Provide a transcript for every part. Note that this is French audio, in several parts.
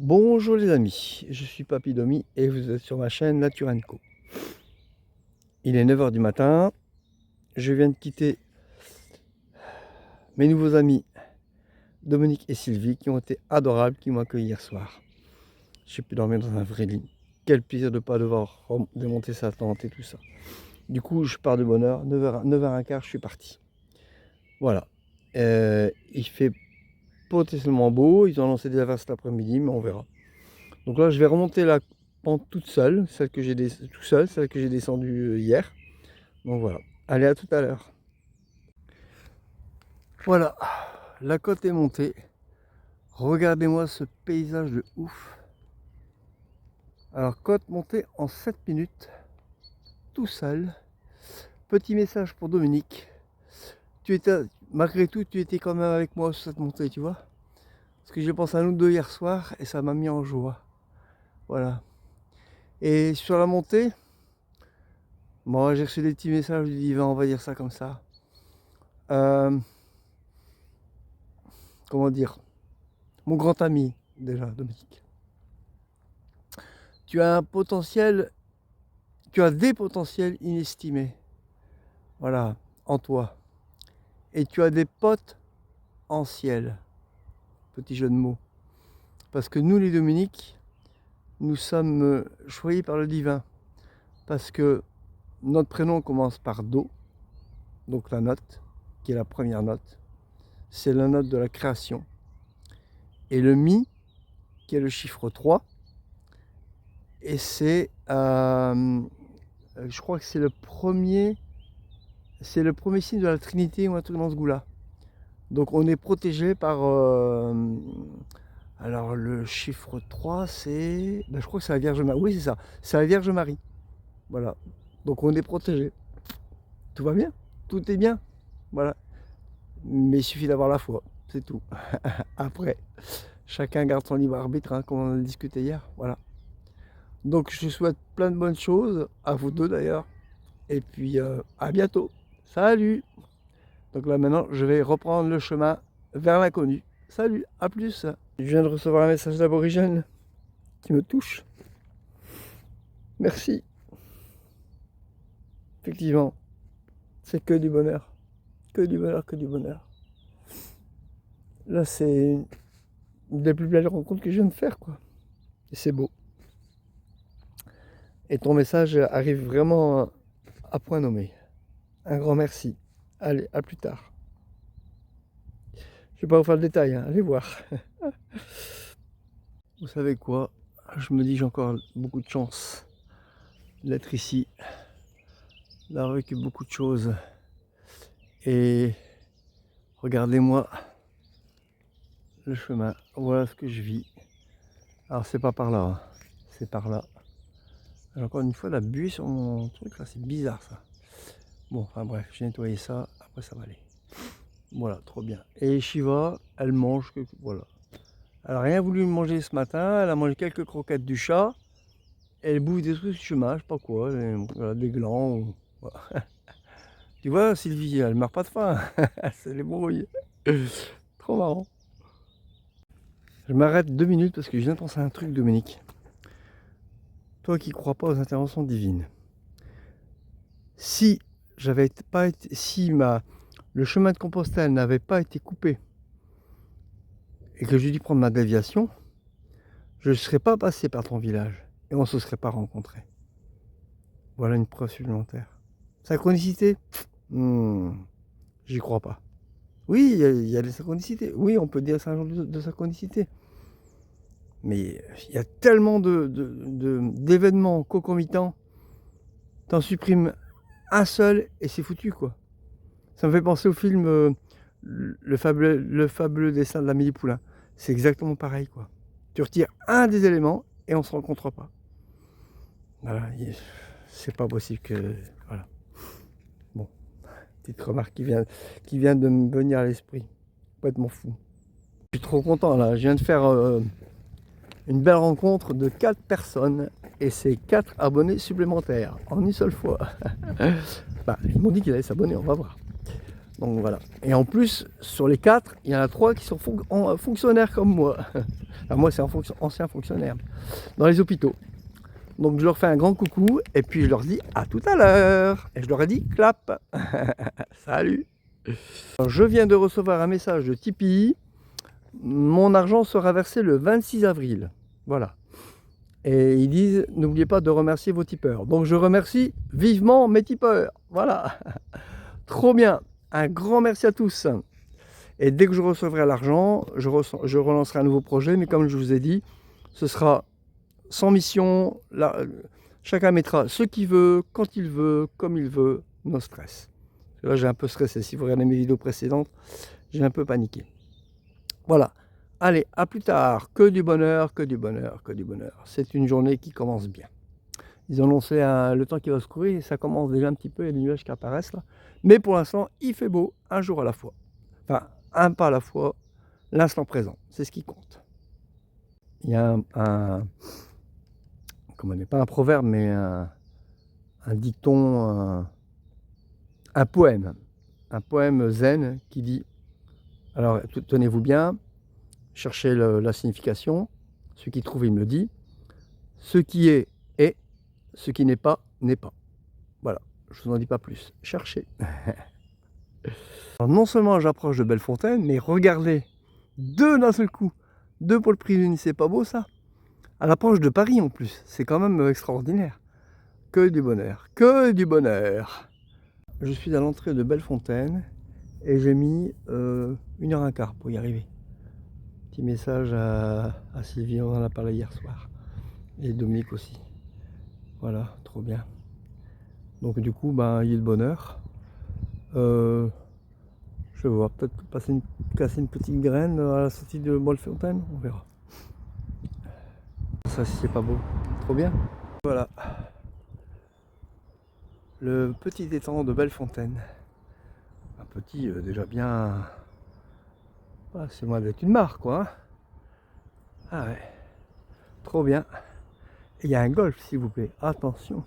Bonjour les amis, je suis Papy Domi et vous êtes sur ma chaîne Nature & Co. Il est 9 h du matin, je viens de quitter mes nouveaux amis Dominique et Sylvie qui ont été adorables, qui m'ont accueilli hier soir. J'ai pu dormir dans un vrai lit. Quel plaisir de ne pas devoir démonter sa tente et tout ça. Du coup, je pars de bonne heure, 9h15, je suis parti. Voilà. Il fait potentiellement beau, ils ont lancé des averses cet après-midi, mais on verra. Donc là, je vais remonter la pente toute seule, celle que j'ai descendue hier. Donc voilà. Allez, à tout à l'heure. Voilà, la côte est montée. Regardez-moi ce paysage de ouf. Alors, côte montée en 7 minutes, tout seul. Petit message pour Dominique. Malgré tout, tu étais quand même avec moi sur cette montée, tu vois. Parce que j'ai pensé à nous deux hier soir et ça m'a mis en joie. Voilà. Et sur la montée, moi j'ai reçu des petits messages du divin, on va dire ça comme ça. Comment dire, mon grand ami déjà, Dominique. Tu as un potentiel, tu as des potentiels inestimés. Voilà, en toi. Et tu as des potes en ciel. Petit jeu de mots. Parce que nous les Dominiques, nous sommes choyés par le divin. Parce que notre prénom commence par Do, donc la note, qui est la première note. C'est la note de la création. Et le Mi, qui est le chiffre 3. Et c'est, je crois que c'est le premier signe de la Trinité ou un truc dans ce goût-là. Donc on est protégé par, alors le chiffre 3, c'est, je crois que c'est la Vierge Marie. Oui, c'est ça, c'est la Vierge Marie. Voilà, donc on est protégé. Tout va bien, tout est bien, voilà. Mais il suffit d'avoir la foi, c'est tout. Après, chacun garde son libre arbitre, hein, comme on a discuté hier, voilà. Donc je souhaite plein de bonnes choses, à vous deux d'ailleurs. Et puis à bientôt. Salut! Donc là maintenant, je vais reprendre le chemin vers l'inconnu. Salut, à plus! Je viens de recevoir un message d'aborigène qui me touche. Merci. Effectivement, c'est que du bonheur. Que du bonheur, que du bonheur. Là, c'est une des plus belles rencontres que je viens de faire, quoi. Et c'est beau. Et ton message arrive vraiment à point nommé. Un grand merci. Allez, à plus tard. Je ne vais pas vous faire le détail, hein. Allez voir. Vous savez quoi? Je me dis j'ai encore beaucoup de chance d'être ici, d'avoir vécu beaucoup de choses. Et regardez-moi le chemin. Voilà ce que je vis. Alors c'est pas par là, hein. C'est par là. J'ai encore une fois la buée sur mon truc là, c'est bizarre ça. Bon, enfin bref, j'ai nettoyé ça, après ça va aller. Voilà, trop bien. Et Shiva, elle mange, voilà. Elle n'a rien voulu manger ce matin, elle a mangé quelques croquettes du chat. Elle bouffe des trucs du chemin, je sais pas quoi, voilà, des glands. Ou... Voilà. Tu vois, Sylvie, elle meurt pas de faim, elle se débrouille. Trop marrant. Je m'arrête 2 minutes parce que je viens de penser à un truc, Dominique. Toi qui crois pas aux interventions divines. Si j'avais pas été, si le chemin de Compostelle n'avait pas été coupé et que j'ai dû prendre ma déviation, je ne serais pas passé par ton village et on ne se serait pas rencontrés. Voilà une preuve supplémentaire. Synchronicité? J'y crois pas. Oui, il y a des synchronicités. Oui, on peut dire c'est un genre de synchronicité. Mais il y a tellement d'événements concomitants. T'en supprimes un seul et c'est foutu, quoi. Ça me fait penser au film le fabuleux destin de l'Amélie Poulain. C'est exactement pareil, quoi. Tu retires un des éléments et on se rencontre pas. Voilà, c'est pas possible que... Voilà. Bon, petite remarque qui vient de me venir à l'esprit. Complètement fou. Je suis trop content là, je viens de faire une belle rencontre de 4 personnes et c'est 4 abonnés supplémentaires en une seule fois. Bah, ils m'ont dit qu'ils allaient s'abonner, on va voir. Donc voilà. Et en plus, sur les 4, il y en a 3 qui sont fonctionnaires comme moi. Enfin, moi, c'est un ancien fonctionnaire dans les hôpitaux. Donc je leur fais un grand coucou et puis je leur dis à tout à l'heure. Et je leur ai dit clap. Salut. Alors, je viens de recevoir un message de Tipeee. Mon argent sera versé le 26 avril. Voilà. Et ils disent, n'oubliez pas de remercier vos tipeurs. Donc je remercie vivement mes tipeurs. Voilà. Trop bien. Un grand merci à tous. Et dès que je recevrai l'argent, je relancerai un nouveau projet. Mais comme je vous ai dit, ce sera sans mission. Chacun mettra ce qu'il veut, quand il veut, comme il veut. No stress. Là, j'ai un peu stressé. Si vous regardez mes vidéos précédentes, j'ai un peu paniqué. Voilà. Allez, à plus tard. Que du bonheur, que du bonheur, que du bonheur. C'est une journée qui commence bien. Ils ont annoncé le temps qui va se courir et ça commence déjà un petit peu, il y a des nuages qui apparaissent là. Mais pour l'instant, il fait beau, un jour à la fois. Enfin, un pas à la fois, l'instant présent, c'est ce qui compte. Il y a comment dire, pas un proverbe, mais un dicton, un poème zen qui dit, alors tenez-vous bien, cherchez la signification, ce qui trouve, il me le dit, ce qui est, ce qui n'est pas, n'est pas. Voilà, je vous en dis pas plus, cherchez. Alors non seulement j'approche de Bellefontaine, mais regardez, deux d'un seul coup, deux pour le prix d'une, c'est pas beau ça? À l'approche de Paris en plus, c'est quand même extraordinaire. Que du bonheur, que du bonheur. Je suis à l'entrée de Bellefontaine et j'ai mis 1h15 pour y arriver. Petit message à Sylvie, on en a parlé hier soir. Et Dominique aussi. Voilà, trop bien. Donc du coup, ben, il y a le bonheur. Je vais voir, peut-être casser une petite graine à la sortie de Bellefontaine, on verra. Ça, si c'est pas beau, trop bien. Voilà, le petit étang de Bellefontaine. Un petit, déjà bien... Ah, c'est loin d'être une mare, quoi. Hein. Ah ouais, trop bien. Et il y a un golf, s'il vous plaît, attention.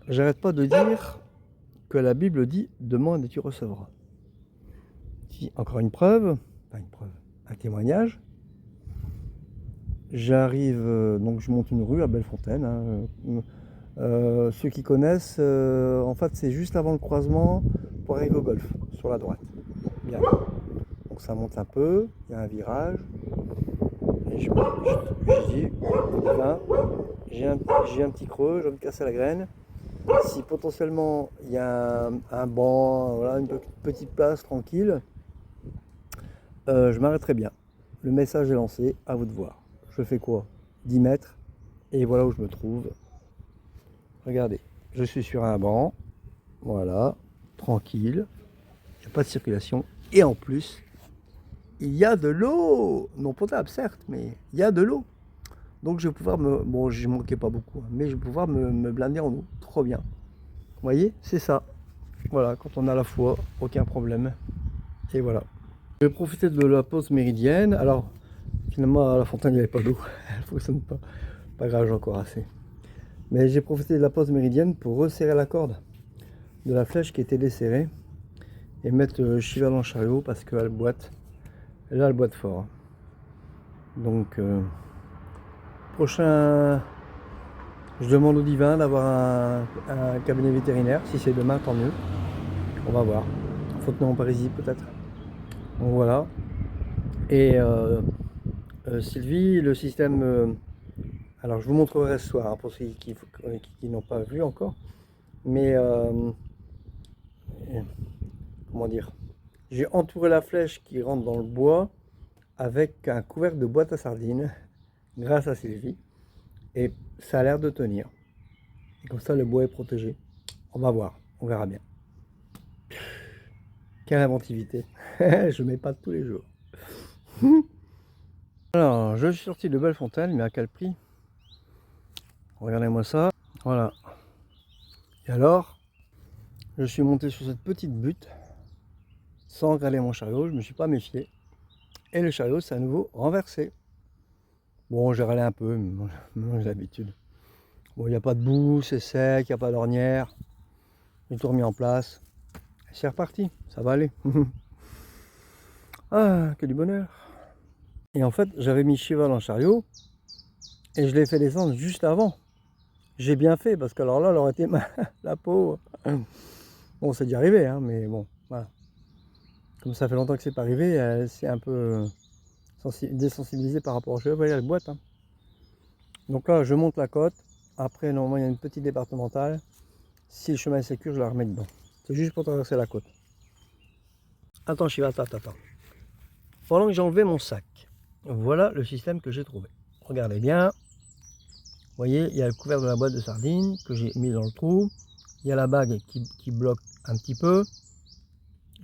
J'arrête pas de dire que la Bible dit « demande et tu recevras ». Si, encore une preuve, un témoignage. J'arrive, donc je monte une rue à Bellefontaine. Hein, ceux qui connaissent, en fait c'est juste avant le croisement pour arriver au golf, sur la droite. Bien. Donc ça monte un peu, il y a un virage. Et je dis, là, j'ai un petit creux, je vais me casser la graine. Si potentiellement il y a un banc, voilà, une petite place tranquille, je m'arrêterai bien. Le message est lancé, à vous de voir. Je fais quoi? 10 mètres, et voilà où je me trouve. Regardez, je suis sur un banc, voilà, tranquille, il n'y a pas de circulation, et en plus, il y a de l'eau, non potable certes, mais il y a de l'eau. Donc je vais pouvoir bon je manquais pas beaucoup, hein, mais je vais pouvoir me blinder en eau, trop bien. Vous voyez, c'est ça. Voilà, quand on a la foi, aucun problème. Et voilà. Je vais profiter de la pause méridienne. Alors, finalement, à la fontaine, il n'y avait pas d'eau. Elle ne fonctionne pas. Pas grave, j'ai encore assez. Mais j'ai profité de la pause méridienne pour resserrer la corde de la flèche qui était desserrée et mettre le chival dans le chariot parce qu'elle boite. Et là, elle boite fort. Donc, prochain, je demande au divin d'avoir un cabinet vétérinaire. Si c'est demain, tant mieux. On va voir. Fontenay-en-Parisis peut-être. Donc voilà. Et Sylvie, le système... alors je vous montrerai ce soir, hein, pour ceux qui n'ont pas vu encore. Mais comment dire, j'ai entouré la flèche qui rentre dans le bois avec un couvercle de boîte à sardines grâce à Sylvie. Et ça a l'air de tenir. Et comme ça le bois est protégé. On va voir, on verra bien. Quelle inventivité. Je mets pas tous les jours. Alors, je suis sorti de Bellefontaine, mais à quel prix? Regardez-moi ça. Voilà. Et alors, je suis monté sur cette petite butte sans regarder mon chariot, je ne me suis pas méfié. Et le chariot s'est à nouveau renversé. Bon, j'ai râlé un peu, mais j'ai l'habitude. Bon, il n'y a pas de boue, c'est sec, il n'y a pas d'ornière. J'ai tout remis en place. c'est reparti, ça va aller. Ah, que du bonheur. Et en fait, j'avais mis Cheval en chariot et je l'ai fait descendre juste avant. J'ai bien fait parce que alors là, elle aurait été la peau. Bon, c'est déjà arrivé, hein, mais bon, voilà. Comme ça fait longtemps que c'est pas arrivé, elle s'est un peu désensibilisée par rapport au cheval. Vous voyez, elle boite. Hein. Donc là, je monte la côte. Après, normalement, il y a une petite départementale. Si le chemin est sécure, je la remets dedans. C'est juste pour traverser la côte. Attends, Cheval, attends. Pendant que j'ai enlevé mon sac, voilà le système que j'ai trouvé. Regardez bien. Vous voyez, il y a le couvert de la boîte de sardines que j'ai mis dans le trou. Il y a la bague qui bloque un petit peu.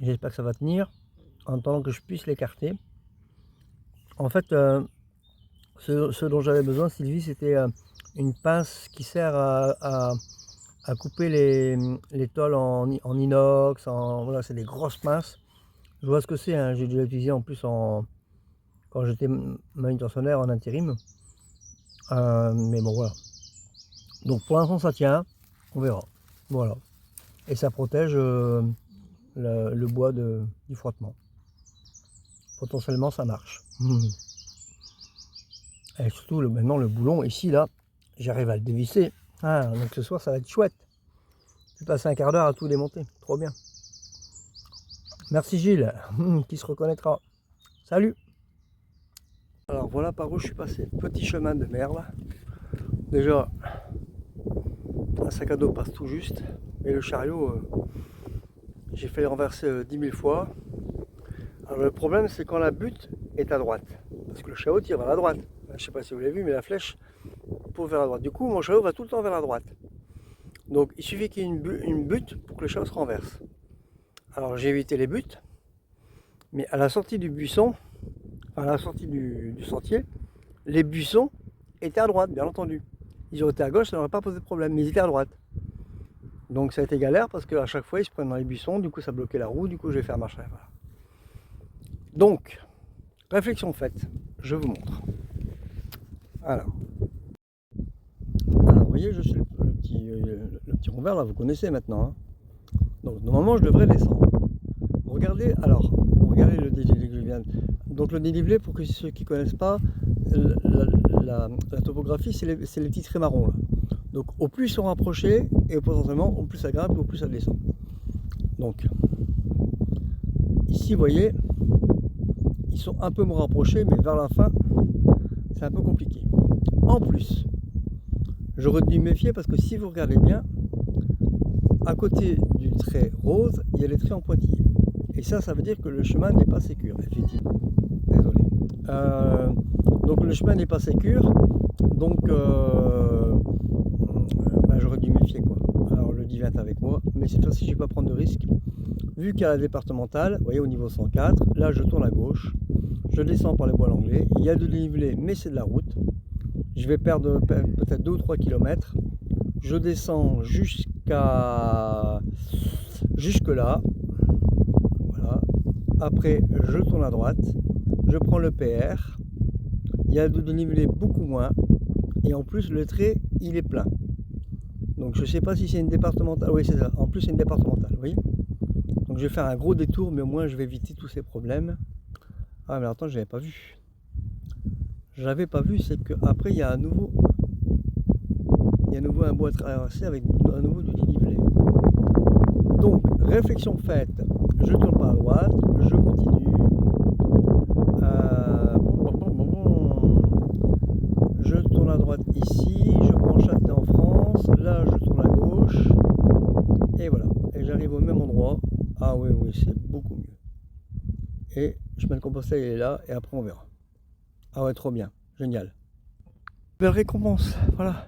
J'espère que ça va tenir en attendant que je puisse l'écarter. En fait, ce dont j'avais besoin, Sylvie, c'était une pince qui sert à couper les tôles en inox. Voilà, c'est des grosses pinces. Je vois ce que c'est, hein. J'ai déjà utilisé en plus quand j'étais manutentionnaire en intérim. Mais bon, voilà. Donc pour l'instant, ça tient. On verra. Voilà. Et ça protège le bois du frottement. Potentiellement, ça marche. Et surtout, maintenant, le boulon, ici, là, j'arrive à le dévisser. Ah, donc ce soir, ça va être chouette. Je vais passer un quart d'heure à tout démonter. Trop bien. Merci Gilles, qui se reconnaîtra. Salut. Alors voilà par où je suis passé. Petit chemin de merle. Déjà, un sac à dos passe tout juste. Et le chariot, j'ai fait renverser 10 000 fois. Alors le problème, c'est quand la butte est à droite. Parce que le chariot tire vers la droite. Je ne sais pas si vous l'avez vu, mais la flèche pour vers la droite. Du coup, mon chariot va tout le temps vers la droite. Donc il suffit qu'il y ait une butte pour que le chariot se renverse. Alors j'ai évité les buttes. Mais à la sortie du buisson, à la sortie du sentier, les buissons étaient à droite, bien entendu. Ils auraient été à gauche, ça n'aurait pas posé de problème, mais ils étaient à droite. Donc ça a été galère parce qu'à chaque fois ils se prennent dans les buissons, du coup ça bloquait la roue, du coup je vais faire marche arrière. Voilà. Donc, réflexion faite, je vous montre. Alors, vous voyez, je suis le petit rond vert là, vous connaissez maintenant. Hein. Donc normalement je devrais descendre. Regardez, regardez le dénivelé que je viens. Donc le dénivelé, pour que ceux qui ne connaissent pas, la topographie, c'est les petits traits marrons là. Donc au plus ils sont rapprochés, et potentiellement au plus ça grimpe, au plus ça descend. Donc ici, vous voyez, ils sont un peu moins rapprochés, mais vers la fin, c'est un peu compliqué. En plus, j'aurais dû me méfier parce que si vous regardez bien, à côté du trait rose, il y a les traits en pointillés. Et ça veut dire que le chemin n'est pas sécure, effectivement. Désolé. Donc le chemin n'est pas sécure, donc j'aurais dû me méfier quoi. Alors le divin est avec moi, mais cette fois-ci je ne vais pas prendre de risque. Vu qu'il y a la départementale, vous voyez au niveau 104, là je tourne à gauche, je descends par les bois l'anglais, il y a de dénivelé mais c'est de la route. Je vais perdre peut-être 2 ou 3 km. Je descends jusque là. Voilà. Après, je tourne à droite. Je prends le PR. Il y a de dénivelé beaucoup moins. Et en plus, le trait, il est plein. Donc, je ne sais pas si c'est une départementale. Oui, c'est ça. En plus, c'est une départementale. Vous voyez ? Donc, je vais faire un gros détour, mais au moins, je vais éviter tous ces problèmes. Ah, mais attends, je n'avais pas vu. J'avais pas vu, c'est qu'après, il y a à nouveau un bois à traverser avec à nouveau du dénivelé. Donc, réflexion faite, je tourne pas à droite, je continue. Je tourne à droite ici, je prends Châtenay en France, là je tourne à gauche, et voilà, et j'arrive au même endroit. Ah oui, c'est beaucoup mieux. Et je mets le compostage, il est là, et après on verra. Ah ouais, trop bien, génial. Belle récompense, voilà.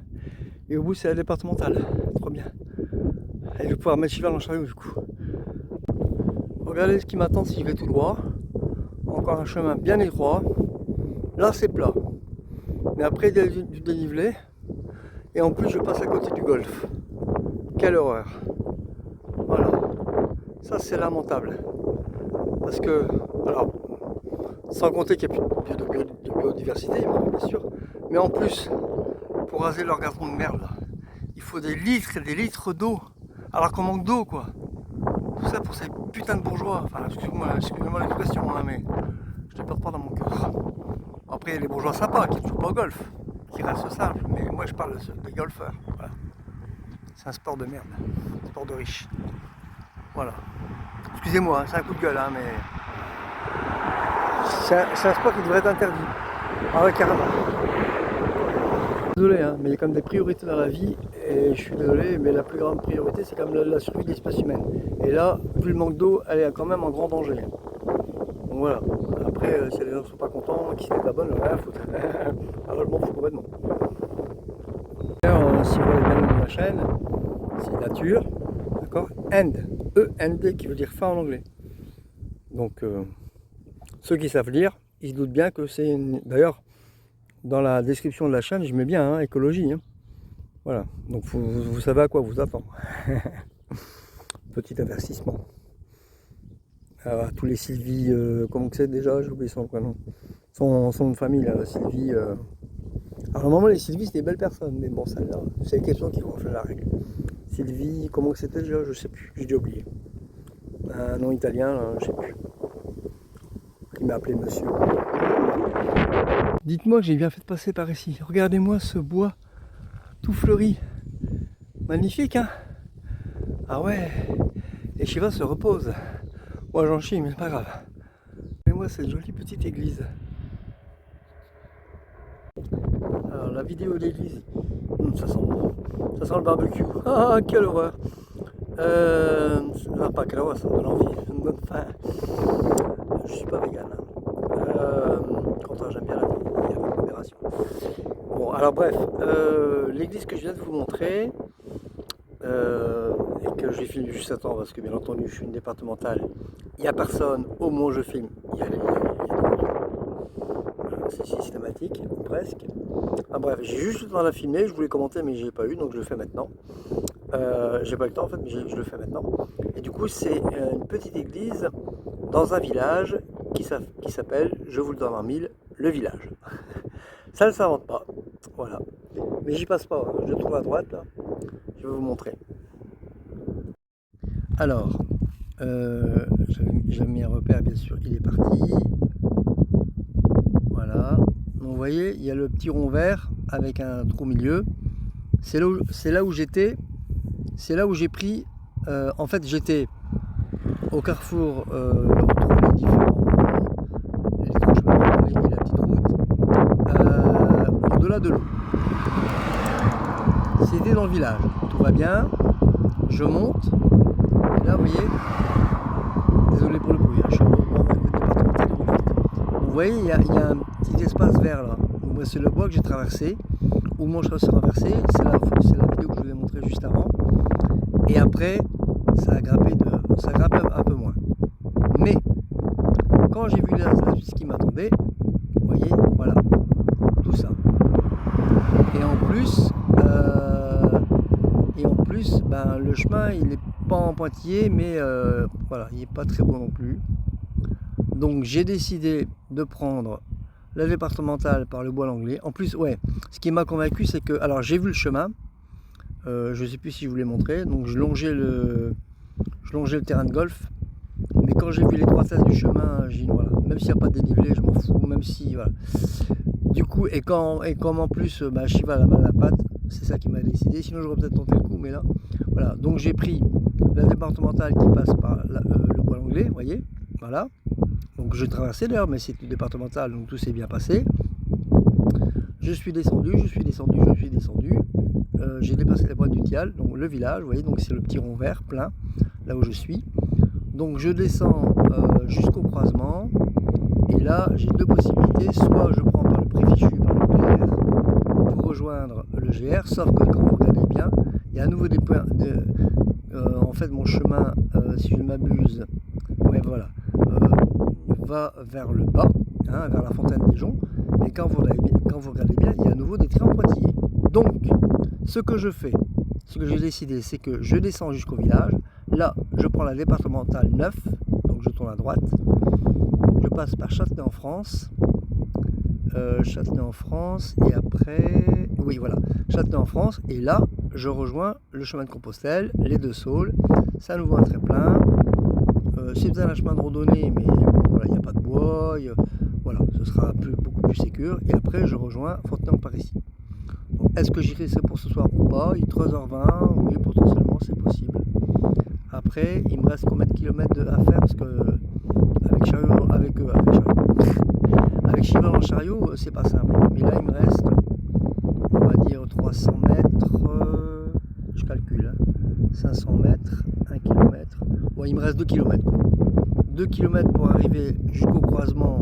Et au bout, c'est la départementale, trop bien. Et je vais pouvoir mettre Cheval en chariot du coup. Regardez ce qui m'attend si je vais tout droit. Encore un chemin bien étroit. Là, c'est plat. Mais après, il y a du dénivelé. Et en plus, je passe à côté du golfe. Quelle horreur. Voilà. Ça, c'est lamentable. Parce que, alors, sans compter qu'il n'y a plus de biodiversité, bien sûr. Mais en plus, pour raser leur gazon de merde, il faut des litres et des litres d'eau. Alors qu'on manque d'eau, quoi. Tout ça pour ces putains de bourgeois. Enfin, excusez-moi l'expression, hein, mais je les porte pas dans mon cœur. Après, il y a les bourgeois sympas qui ne jouent pas au golf, qui restent simples, mais moi je parle des golfeurs. Voilà. C'est un sport de merde, un sport de riche. Voilà. Excusez-moi, hein, c'est un coup de gueule, hein, mais c'est un sport qui devrait être interdit. Ah ouais, carrément. Désolé, hein, mais il y a quand même des priorités dans la vie, et je suis désolé, mais la plus grande priorité, c'est quand même la survie de l'espèce humaine. Et là, vu le manque d'eau, elle est quand même en grand danger. Donc voilà. Après, si les gens ne sont pas contents, qui se mettent la bonne, rien à foutre. Alors je m'en fous complètement. D'ailleurs, si vous voyez bien le nom de la chaîne, c'est nature, d'accord, End, E-N-D, qui veut dire fin en anglais. Donc, ceux qui savent lire, ils se doutent bien que c'est une... D'ailleurs, dans la description de la chaîne, je mets bien hein, écologie. Hein. Voilà, donc vous savez à quoi vous attendre. Petit avertissement. Alors, tous les Sylvie, comment que c'est déjà, j'ai oublié son prénom. Son nom de famille, là, Sylvie. Alors, normalement, les Sylvie, c'est des belles personnes, mais bon, celle-là, c'est les questions qui vont faire la règle. Sylvie, comment que c'était déjà, je sais plus, j'ai déjà oublié. Un nom italien, là, je sais plus. Il m'a appelé monsieur. Dites-moi que j'ai bien fait de passer par ici. Regardez-moi ce bois tout fleuri. Magnifique, hein? Ah ouais, les chivas se reposent. Moi j'en chie, mais c'est pas grave. Regardez-moi cette jolie petite église. Alors la vidéo d'église, ça sent le barbecue. Ah, quelle horreur! Non, pas quelle horreur, ça me donne envie. Ça me donne faim. Je suis pas vegan. Contraire, j'aime bien la vie, avec modération. Bon, alors bref, l'église que je viens de vous montrer, et que j'ai filmé juste à temps, parce que bien entendu, je suis une départementale, il n'y a personne, au moment où je filme, il y a des voitures. Voilà, c'est systématique, ou presque. Ah, bref, j'ai juste le temps de la filmer, je voulais commenter, mais j'ai pas eu, donc je le fais maintenant. J'ai pas eu le temps en fait, mais je le fais maintenant. Et du coup, c'est une petite église dans un village qui s'appelle, je vous le donne en mille, le village. Ça ne s'invente pas, voilà. Mais j'y passe pas, hein. Je le trouve à droite là. Je vais vous montrer. Alors, j'ai mis un repère, bien sûr, il est parti. Voilà. Donc, vous voyez, il y a le petit rond vert avec un trou au milieu. C'est là où j'étais. C'est là où j'ai pris. En fait, j'étais au carrefour entre les différents chemins et la petite route, au-delà de l'eau. C'était dans le village. Tout va bien. Je monte. Et là, vous voyez. Désolé pour le bruit. Je suis au départemental de Villefranche. Vous voyez, il y a un petit espace vert là. C'est le bois que j'ai traversé. Où mon chemin s'est renversé. C'est la vidéo que je vous ai montrée juste avant. Et après, ça a grimpé un peu moins. Mais quand j'ai vu ce qui m'attendait, vous voyez, voilà, tout ça. Et en plus, ben, le chemin, il n'est pas en pointillé, mais voilà, il n'est pas très beau non plus. Donc j'ai décidé de prendre la départementale par le bois l'anglais. En plus, ouais, ce qui m'a convaincu, c'est que, alors j'ai vu le chemin. Je ne sais plus si je vous l'ai montré, donc je longeais le terrain de golf, mais quand j'ai vu l'étroitesse du chemin, j'ai dit voilà, même s'il n'y a pas de dénivelé, je m'en fous, même si voilà. Du coup, et comme en plus bah, Shiva a la main à la patte, c'est ça qui m'a décidé, sinon j'aurais peut-être tenté le coup, mais là, voilà, donc j'ai pris la départementale qui passe par le bois l'anglais, vous voyez, voilà, donc j'ai traversé d'ailleurs, mais c'est une départementale, donc tout s'est bien passé. Je suis descendu, j'ai dépassé la pointe du Thial, donc le village, vous voyez, donc c'est le petit rond vert plein, là où je suis. Donc je descends jusqu'au croisement, et là j'ai deux possibilités, soit je prends par le préfichu, par le PR, pour rejoindre le GR, sauf que quand vous regardez bien, il y a à nouveau des points, en fait mon chemin, si je ne m'abuse, ouais voilà, va vers le bas, hein, vers la fontaine des Joncs, mais quand vous regardez bien, il y a à nouveau des traits en pointillés. Donc, ce que je fais, ce que j'ai décidé, c'est que je descends jusqu'au village. Là, je prends la départementale 9, donc je tourne à droite. Je passe par Châtenay en France. Et après, oui voilà, Châtenay en France. Et là, je rejoins le chemin de Compostelle, les Deux Saules. C'est à nouveau un très-plein. C'est un chemin de randonnée, mais bon, voilà, il n'y a pas de bois. Voilà, ce sera beaucoup plus sécure. Et après, je rejoins Fontenay-en-Parisis. Est-ce que j'irai pour ce soir ou pas? Il est 13h20, oui, potentiellement, c'est possible. Après, il me reste combien de kilomètres à faire? Parce que avec Chival en chariot, c'est pas simple. Mais là, il me reste, on va dire, 300 mètres, je calcule, hein, 500 mètres, 1 km. Bon, il me reste 2 km. 2 km pour arriver jusqu'au croisement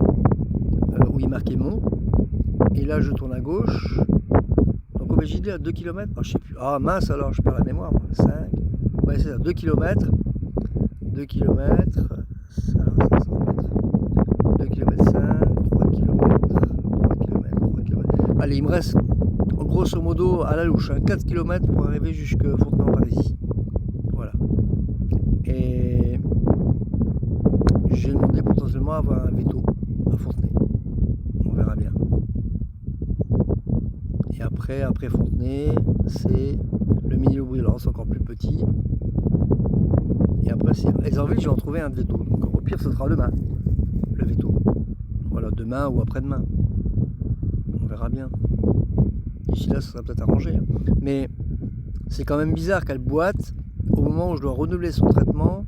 où il marquait Mont. Et là, je tourne à gauche. Donc, j'ai dit à 2 km, oh, je sais plus. Ah mince, alors je perds la mémoire. 5, ouais, c'est ça, 2 km. 2 km, alors 500 mètres. 2 km 5, 3 km, 3 km, 3 km. Allez, il me reste grosso modo à la louche, hein, 4 km pour arriver jusqu'à Fontenay-en-Parisis. Voilà. Et j'ai demandé potentiellement à avoir un veto à Fontenay. On verra bien. Et après Fontenay, c'est le Mesnil-Aubry-Lens, c'est encore plus petit. Et après, c'est Ayzerville, j'ai en trouvé un veto. Donc au pire, ce sera demain, le veto. Voilà, demain ou après-demain. On verra bien. D'ici là, ça sera peut-être arrangé. Hein. Mais c'est quand même bizarre qu'elle boite au moment où je dois renouveler son traitement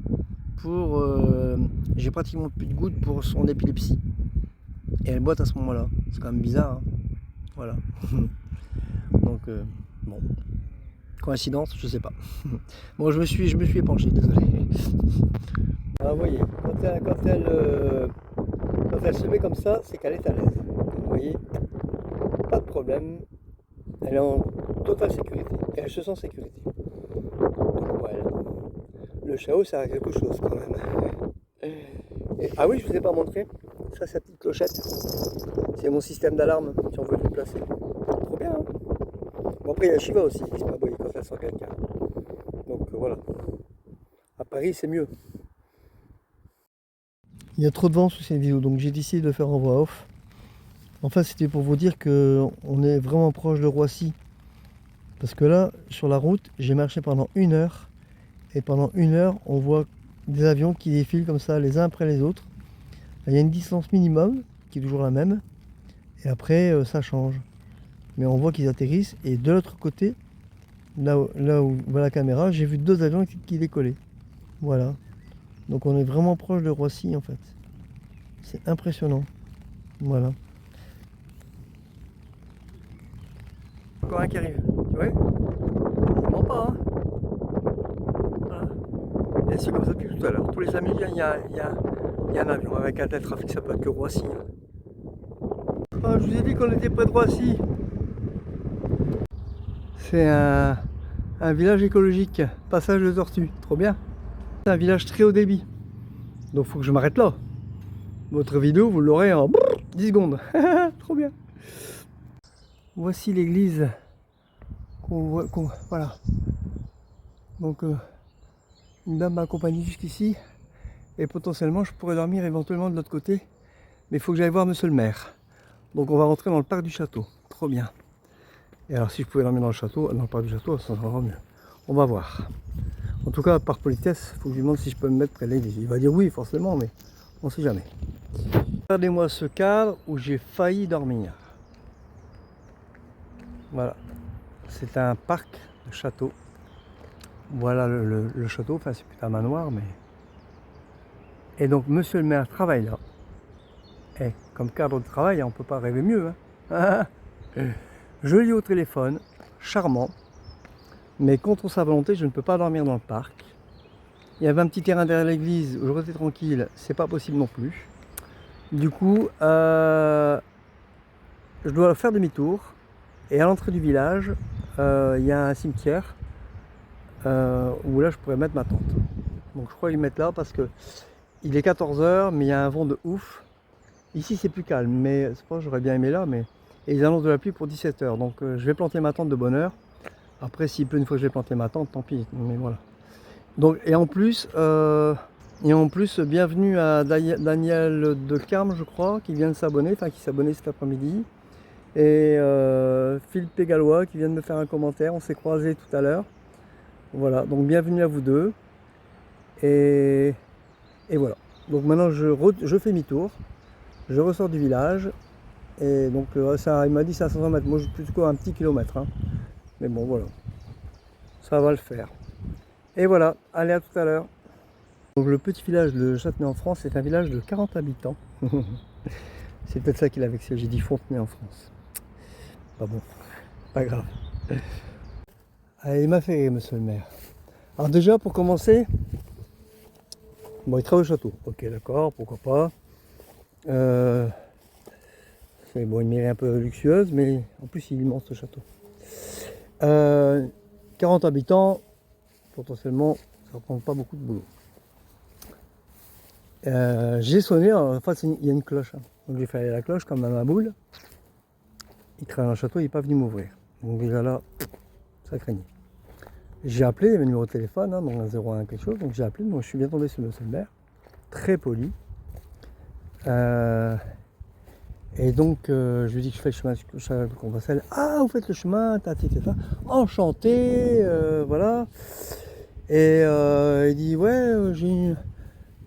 pour... j'ai pratiquement plus de gouttes pour son épilepsie. Et elle boite à ce moment-là. C'est quand même bizarre. Hein. Voilà. Donc, bon. Coïncidence, je sais pas. Bon, je me suis épanché, désolé. Ah, vous voyez, quand elle se met comme ça, c'est qu'elle est à l'aise. Vous voyez, pas de problème. Elle est en totale sécurité. Et elle se sent en sécurité. Donc voilà. Le chaos, ça a quelque chose quand même. Et, ah oui, je vous ai pas montré. Ça, c'est la petite clochette. C'est mon système d'alarme, si on veut le placer. Trop bien, hein. Bon, après, il y a Shiva aussi qui se met à aboyer quand elle sent quelqu'un. Donc voilà. À Paris, c'est mieux. Il y a trop de vent sous cette vidéo, donc j'ai décidé de faire en voix off. En fait, c'était pour vous dire qu'on est vraiment proche de Roissy. Parce que là, sur la route, j'ai marché pendant 1 heure. Et pendant 1 heure, on voit des avions qui défilent comme ça, les uns après les autres. Il y a une distance minimum, qui est toujours la même. Et après, ça change. Mais on voit qu'ils atterrissent. Et de l'autre côté, là où va la caméra, j'ai vu 2 avions qui décollaient. Voilà. Donc on est vraiment proche de Roissy en fait. C'est impressionnant. Voilà. Encore un qui arrive. Tu vois? Ça ment pas, hein. Voilà. Et c'est comme ça depuis tout à l'heure. Tous les amis, il y a un avion. Avec un tel trafic, ça peut être que Roissy. Hein. Ah, je vous ai dit qu'on était près de Roissy. C'est un village écologique. Passage de tortues. Trop bien. C'est un village très haut débit. Donc il faut que je m'arrête là. Votre vidéo, vous l'aurez en 10 secondes. Trop bien. Voici l'église qu'on voit. Voilà. Donc une dame m'a accompagné jusqu'ici. Et potentiellement, je pourrais dormir éventuellement de l'autre côté. Mais il faut que j'aille voir monsieur le maire. Donc on va rentrer dans le parc du château. Trop bien. Et alors si je pouvais dormir dans le parc du château, ça sera mieux. On va voir. En tout cas, par politesse, il faut que je lui demande si je peux me mettre près de l'église. Il va dire oui, forcément, mais on ne sait jamais. Regardez-moi ce cadre où j'ai failli dormir. Voilà. C'est un parc de château. Voilà le château. Enfin, c'est plutôt un manoir, mais... Et donc, monsieur le maire travaille là. Et comme cadre de travail, on ne peut pas rêver mieux. Hein. Je l'ai au téléphone, charmant. Mais contre sa volonté, je ne peux pas dormir dans le parc. Il y avait un petit terrain derrière l'église où je restais tranquille, c'est pas possible non plus. Du coup, je dois faire demi-tour. Et à l'entrée du village, il y a un cimetière où là je pourrais mettre ma tente. Donc je crois y mettre là parce que il est 14 h, mais il y a un vent de ouf. Ici c'est plus calme, mais c'est pas, j'aurais bien aimé là, mais et ils annoncent de la pluie pour 17 h. Donc je vais planter ma tente de bonne heure. Après, s'il pleut une fois que j'ai planté ma tente, tant pis. Mais voilà. Donc, et en plus, bienvenue à Daniel de Carme, je crois, qui vient de s'abonner, enfin qui s'abonnait cet après-midi. Et Philippe Pégallois qui vient de me faire un commentaire. On s'est croisés tout à l'heure. Voilà, donc bienvenue à vous deux. Et voilà. Donc maintenant je fais mi-tour. Je ressors du village. Et donc ça, il m'a dit 500 mètres. Moi je suis plutôt un petit kilomètre. Hein. Mais bon voilà. Ça va le faire. Et voilà, allez à tout à l'heure. Donc le petit village de Châtenay-en-France, c'est un village de 40 habitants. C'est peut-être ça qui l'a vexé, j'ai dit Fontenay en France. Pas bon, pas grave. Allez, il m'a fait rire, monsieur le maire. Alors déjà, pour commencer, bon, il travaille au château. Ok, d'accord, pourquoi pas. C'est bon, une mairie un peu luxueuse, mais en plus, il est immense ce château. 40 habitants, potentiellement, ça ne prend pas beaucoup de boulot. J'ai sonné, en fait il y a une cloche. Hein. Donc j'ai fait aller la cloche comme à ma boule. Il travaille dans le château, il n'est pas venu m'ouvrir. Donc déjà là, ça craignait. J'ai appelé, il y avait le numéro de téléphone, hein, donc un 01 quelque chose. Donc j'ai appelé, donc je suis bien tombé sur monsieur le maire. Très poli. Et donc je lui dis que je fais le chemin de Compostelle. Ah, vous faites le chemin, tati, enchanté, voilà. Et il dit, ouais, j'ai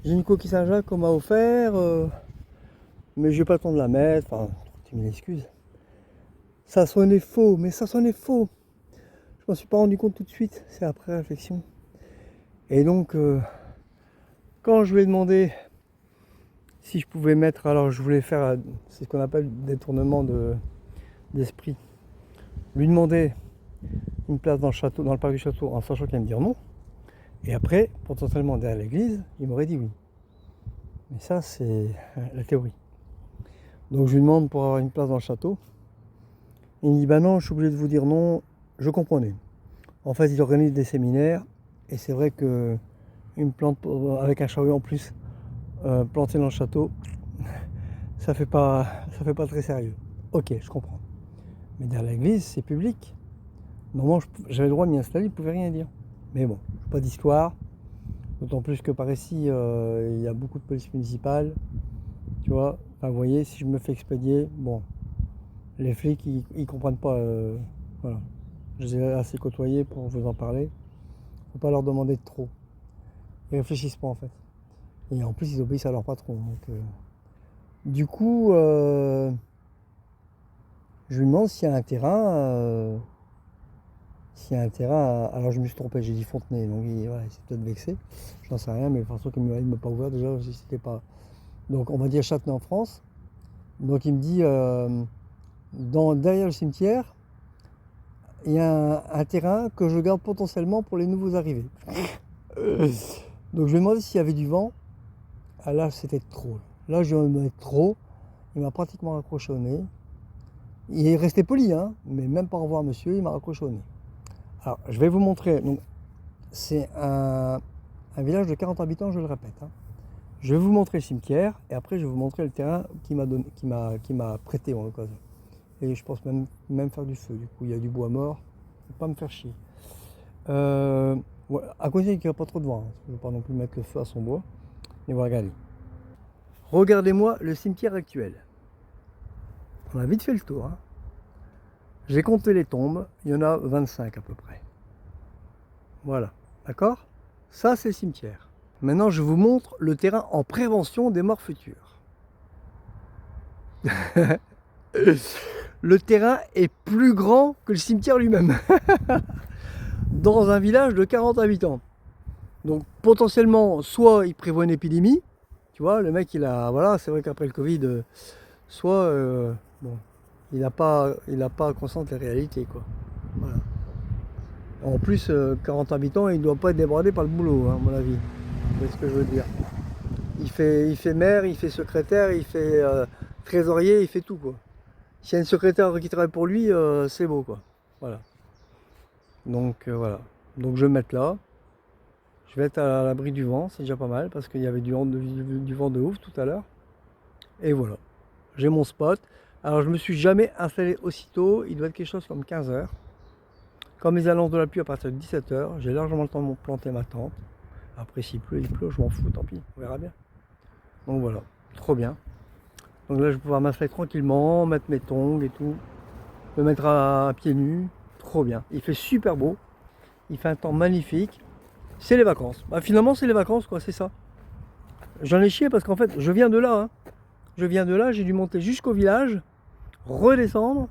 une coquille Saint-Jacques qu'on m'a offert, mais j'ai pas le temps de la mettre. Enfin, tu m'excuses. Ça sonnait faux, mais ça sonnait faux. Je m'en suis pas rendu compte tout de suite, c'est après réflexion. Et donc, quand je lui ai demandé si je pouvais mettre, alors je voulais faire, c'est ce qu'on appelle détournement d'esprit. Lui demander une place dans le château, dans le parc du château, en sachant qu'il allait me dire non. Et après, potentiellement derrière l'église, il m'aurait dit oui. Mais ça, c'est la théorie. Donc je lui demande pour avoir une place dans le château. Il me dit, bah non, je suis obligé de vous dire non, je comprenais. En fait, il organise des séminaires, et c'est vrai que une plante avec un chariot en plus, planté dans le château, ça fait pas très sérieux. Ok, je comprends. Mais derrière l'église, c'est public. Normalement, j'avais le droit de m'y installer, il ne pouvait rien dire. Mais bon, pas d'histoire. D'autant plus que par ici, il y a beaucoup de police municipale. Tu vois, enfin, vous voyez, si je me fais expédier, bon, les flics, ils comprennent pas. Voilà. Je les ai assez côtoyés pour vous en parler. Faut pas leur demander de trop. Ils réfléchissent pas en fait. Et en plus, ils obéissent à leur patron. Donc, du coup, je lui demande s'il y a un terrain. Alors je me suis trompé, j'ai dit Fontenay, donc il s'est peut-être vexé. J'en sais rien, mais de toute façon, comme il ne m'a pas ouvert, déjà, c'était pas. Donc, on va dire Châtenay en France. Donc, il me dit, derrière le cimetière, il y a un terrain que je garde potentiellement pour les nouveaux arrivés. Donc, je lui ai demandé s'il y avait du vent. Ah, là, c'était trop. Là, je lui ai demandé trop. Il m'a pratiquement raccroché au nez. Il est resté poli, hein, mais même pas au revoir, monsieur, il m'a raccroché au nez. Alors, je vais vous montrer. Donc, c'est un village de 40 habitants, je le répète. Hein. Je vais vous montrer le cimetière et après, je vais vous montrer le terrain qui m'a prêté en l'occasion. Et je pense même faire du feu. Du coup, il y a du bois mort. Il ne faut pas me faire chier. Ouais, à condition qu'il n'y a pas trop de vent. Hein. Je ne veux pas non plus mettre le feu à son bois. Mais voilà, regardez. Regardez-moi le cimetière actuel. On a vite fait le tour. Hein. J'ai compté les tombes. Il y en a 25 à peu près. Voilà. D'accord? Ça, c'est le cimetière. Maintenant, je vous montre le terrain en prévention des morts futures. Le terrain est plus grand que le cimetière lui-même. Dans un village de 40 habitants. Donc, potentiellement, soit il prévoit une épidémie. Tu vois, le mec, voilà, c'est vrai qu'après le Covid, soit, bon, il n'a pas conscience des réalités, quoi. Voilà. En plus, 40 habitants, il ne doit pas être débordé par le boulot, hein, à mon avis. C'est ce que je veux dire. Il fait maire, il fait secrétaire, il fait trésorier, il fait tout, quoi. S'il y a une secrétaire qui travaille pour lui, c'est beau, quoi. Voilà. Donc, voilà. Donc, je vais me mettre là. Je vais être à l'abri du vent, c'est déjà pas mal, parce qu'il y avait du vent de ouf tout à l'heure. Et voilà. J'ai mon spot. Alors, je me suis jamais installé aussitôt. Il doit être quelque chose comme 15 h. Comme les annonces de la pluie à partir de 17 h, j'ai largement le temps de planter ma tente. Après, s'il pleut, je m'en fous, tant pis, on verra bien. Donc voilà, trop bien. Donc là, je vais pouvoir m'installer tranquillement, mettre mes tongs et tout. me mettre à pieds nus, trop bien. Il fait super beau, il fait un temps magnifique. C'est les vacances. Bah, finalement, c'est les vacances, quoi, c'est ça. J'en ai chié parce qu'en fait, je viens de là. Hein. Je viens de là, j'ai dû monter jusqu'au village, redescendre.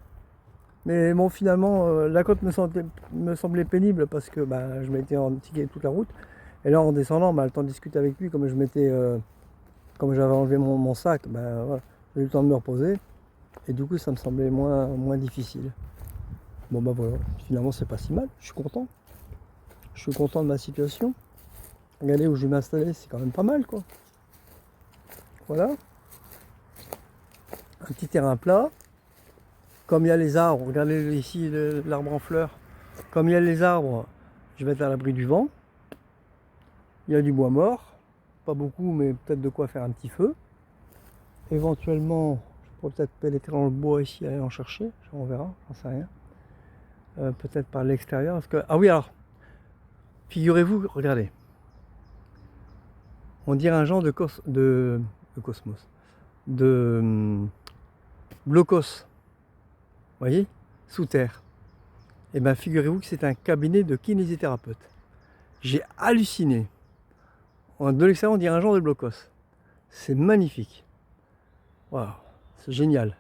Mais bon, finalement, la côte me semblait pénible parce que bah, je m'étais endigué toute la route. Et là, en descendant, bah, le temps de discuter avec lui, comme comme j'avais enlevé mon sac, bah, voilà, j'ai eu le temps de me reposer. Et du coup, ça me semblait moins difficile. Bon, bah voilà, finalement, c'est pas si mal. Je suis content. Je suis content de ma situation. Regardez où je vais m'installer, c'est quand même pas mal, quoi. Voilà. Un petit terrain plat. Comme il y a les arbres, regardez ici l'arbre en fleurs. Comme il y a les arbres, je vais être à l'abri du vent. Il y a du bois mort. Pas beaucoup, mais peut-être de quoi faire un petit feu. Éventuellement, je pourrais peut-être pénétrer dans le bois ici, aller en chercher. On verra, j'en sais rien. Peut-être par l'extérieur. Parce que... Ah oui, alors, figurez-vous, regardez. On dirait un genre de cosmos. De blocos. Vous voyez, sous terre. Et bien figurez-vous que c'est un cabinet de kinésithérapeute. J'ai halluciné. De l'extérieur, on dirait un genre de blocos. C'est magnifique. Waouh, c'est génial.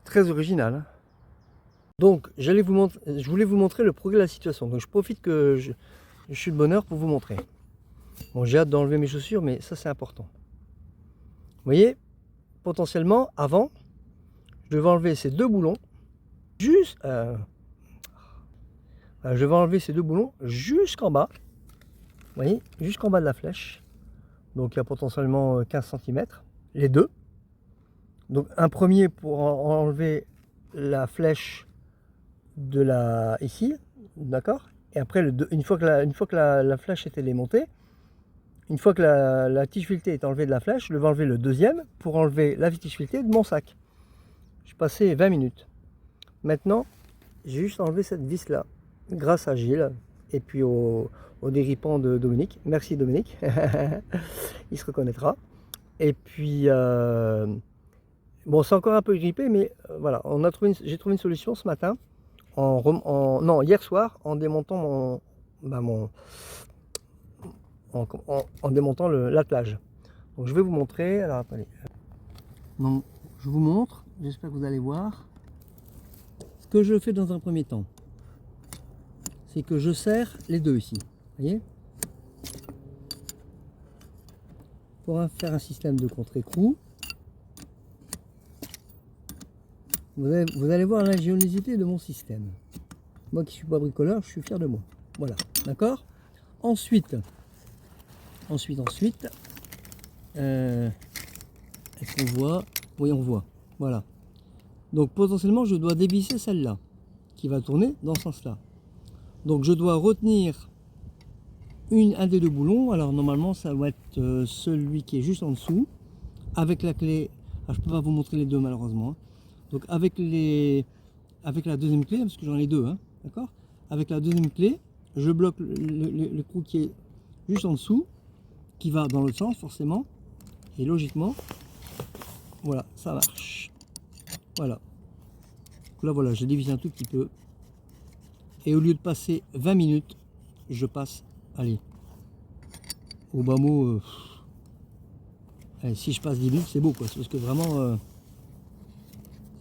Très original. Hein. Donc, je voulais vous montrer le progrès de la situation. Donc, je profite que je suis de bonne heure pour vous montrer. Bon, j'ai hâte d'enlever mes chaussures, mais ça, c'est important. Vous voyez, potentiellement, avant, je devais enlever ces deux boulons. Je vais enlever ces deux boulons jusqu'en bas. Vous voyez, jusqu'en bas de la flèche. Donc, il y a potentiellement 15 cm. Les deux. Donc, un premier pour enlever la flèche de ici, d'accord. Et après, une fois que la flèche était démontée, une fois que la tige filetée est enlevée de la flèche, je vais enlever le deuxième pour enlever la tige filetée de mon sac. J'ai passé 20 minutes. Maintenant, j'ai juste enlevé cette vis là, grâce à Gilles et puis au déripant de Dominique. Merci Dominique, il se reconnaîtra. Et puis, bon, c'est encore un peu grippé, mais voilà, j'ai trouvé une solution ce matin. Non, hier soir, en démontant en démontant l'attelage. Donc je vais vous montrer. Alors attendez. Donc je vous montre. J'espère que vous allez voir. Ce que je fais dans un premier temps, c'est que je serre les deux ici. Vous voyez, pour faire un système de contre-écrou. Vous allez voir l'ingéniosité de mon système. Moi qui ne suis pas bricoleur, je suis fier de moi. Voilà, d'accord. Ensuite, est-ce qu'on voit? Oui, on voit. Voilà. Donc potentiellement, je dois dévisser celle-là, qui va tourner dans ce sens-là. Donc je dois retenir un des deux boulons. Alors normalement, ça va être celui qui est juste en dessous, avec la clé. Alors, je ne peux pas vous montrer les deux malheureusement. Donc avec la deuxième clé, parce que j'en ai deux, hein, d'accord. Avec la deuxième clé, je bloque le trou qui est juste en dessous, qui va dans l'autre sens forcément, et logiquement, voilà, ça marche. Voilà. Donc là voilà, j'ai divisé un tout petit peu, et au lieu de passer 20 minutes, je passe, allez, au bas mot, allez, si je passe 10 minutes, c'est beau quoi, parce que vraiment,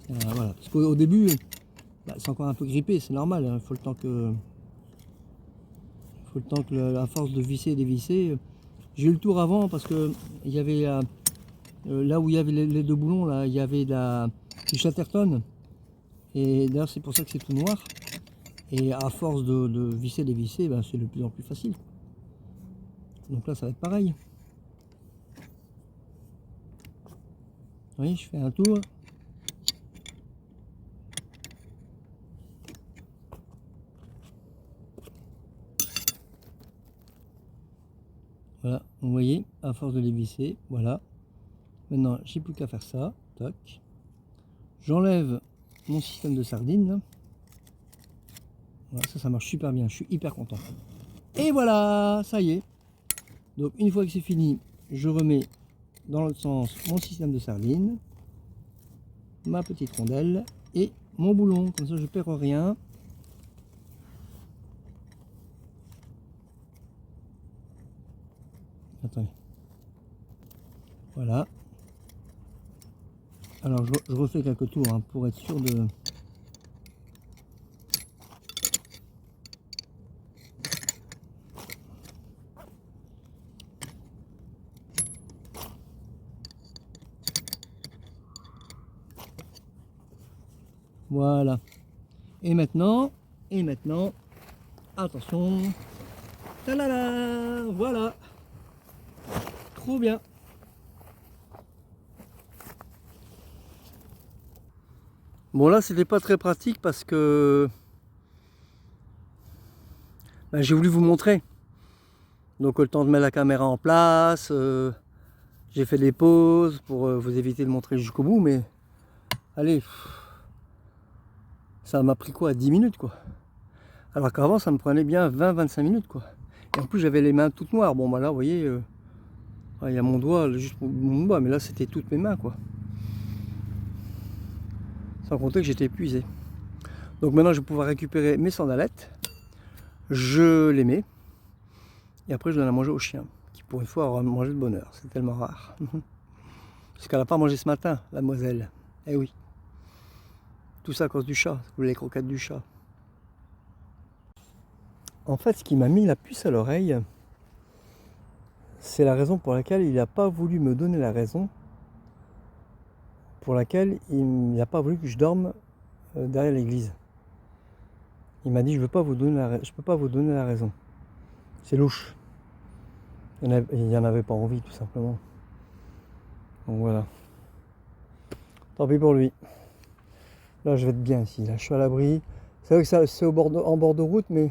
voilà, parce qu'au début, bah, c'est encore un peu grippé, c'est normal, hein, faut le temps que la force de visser et dévisser. J'ai eu le tour avant parce que il y avait là où il y avait les deux boulons, là, il y avait du Chatterton. Et d'ailleurs, c'est pour ça que c'est tout noir. Et à force de visser, dévisser, ben, c'est de plus en plus facile. Donc là, ça va être pareil. Vous voyez, je fais un tour. Voilà, vous voyez, à force de les visser, voilà. Maintenant, j'ai plus qu'à faire ça. Tac. J'enlève mon système de sardines. Voilà, ça marche super bien. Je suis hyper content. Et voilà, ça y est. Donc, une fois que c'est fini, je remets dans l'autre sens mon système de sardines, ma petite rondelle et mon boulon, comme ça je perds rien. Attendez. Voilà. Alors je refais quelques tours hein, pour être sûr de... Voilà. Et maintenant, attention. Talala, voilà. Trop bien. Bon là c'était pas très pratique parce que ben, j'ai voulu vous montrer. Donc le temps de mettre la caméra en place, j'ai fait des pauses pour vous éviter de montrer jusqu'au bout, mais allez, ça m'a pris quoi, 10 minutes quoi. Alors qu'avant ça me prenait bien 20-25 minutes quoi. Et en plus j'avais les mains toutes noires. Bon bah là vous voyez, il y a mon doigt, juste mon doigt, mais là c'était toutes mes mains quoi. Sans compter que j'étais épuisé. Donc maintenant je vais pouvoir récupérer mes sandalettes, je les mets, et après je donne à manger au chien, qui pour une fois aura mangé de bonheur, c'est tellement rare. Parce qu'elle n'a pas mangé ce matin, la demoiselle. Eh oui. Tout ça à cause du chat, les croquettes du chat. En fait, ce qui m'a mis la puce à l'oreille, c'est la raison pour laquelle il n'a pas voulu me donner la raison, pour laquelle il n'a pas voulu que je dorme derrière l'église. Il m'a dit je peux pas vous donner la raison. C'est louche. Il n'y en avait pas envie tout simplement. Donc voilà. Tant pis pour lui. Là je vais être bien ici. Là je suis à l'abri. C'est vrai que c'est en bord de route, mais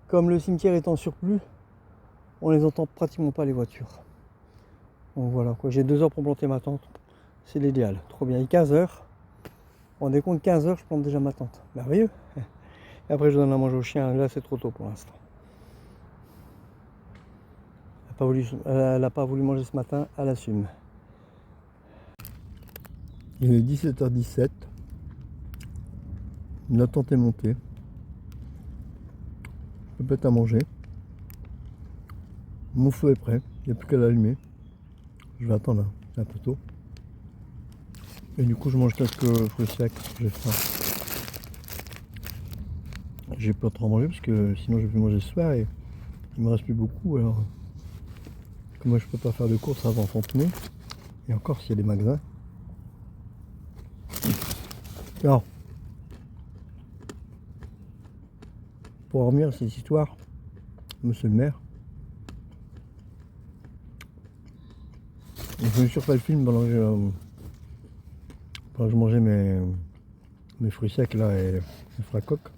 comme le cimetière est en surplus, on les entend pratiquement pas les voitures. Donc voilà quoi. J'ai 2 heures pour planter ma tente. C'est l'idéal. Trop bien. Il est 15 heures. On décompte 15 heures, je plante déjà ma tente. Merveilleux. Et après je donne à manger au chien. Là c'est trop tôt pour l'instant. Elle n'a pas voulu manger ce matin, elle assume. Il est 17h17. La tente est montée. Je peux mettre à manger. Mon feu est prêt, il n'y a plus qu'à l'allumer. Je vais attendre, hein. C'est un peu tôt. Et du coup je mange quelques fruits secs, j'ai faim. J'ai pas trop à manger parce que sinon je vais plus manger ce soir et il me reste plus beaucoup. Alors comme moi je peux pas faire de courses avant Fontenay, et encore s'il y a des magasins. Alors, pour revenir à cette histoire, monsieur le maire, je me suis refait le film pendant que je mangeais mes fruits secs là et mes fracoques.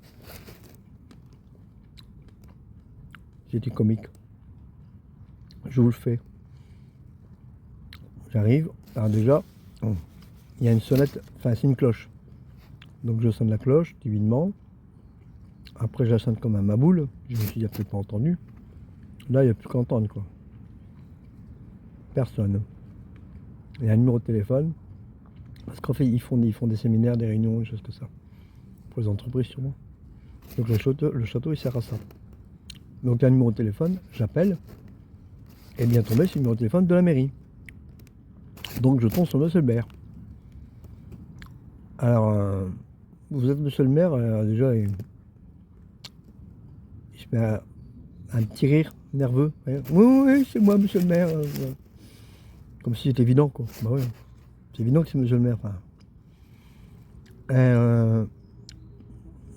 C'était comique. Je vous le fais. J'arrive, alors déjà, il y a une sonnette, enfin c'est une cloche. Donc je sonne la cloche, timidement. Après je la sonne comme un maboule. Je me suis dit, il n'y a peut-être pas entendu. Là, il n'y a plus qu'à entendre quoi. Personne. Il y a un numéro de téléphone. Parce qu'en fait, ils font des séminaires, des réunions, des choses comme ça. Pour les entreprises sûrement. Donc le château il sert à ça. Donc il y a un numéro de téléphone, j'appelle. Et bien tombé, c'est le numéro de téléphone de la mairie. Donc je tombe sur monsieur le maire. Alors, vous êtes monsieur le maire, déjà il se met à un petit rire nerveux. Oui, oui, c'est moi monsieur le maire. Ouais. Comme si c'était évident quoi. Bah ouais, c'est évident que c'est monsieur le maire. Enfin.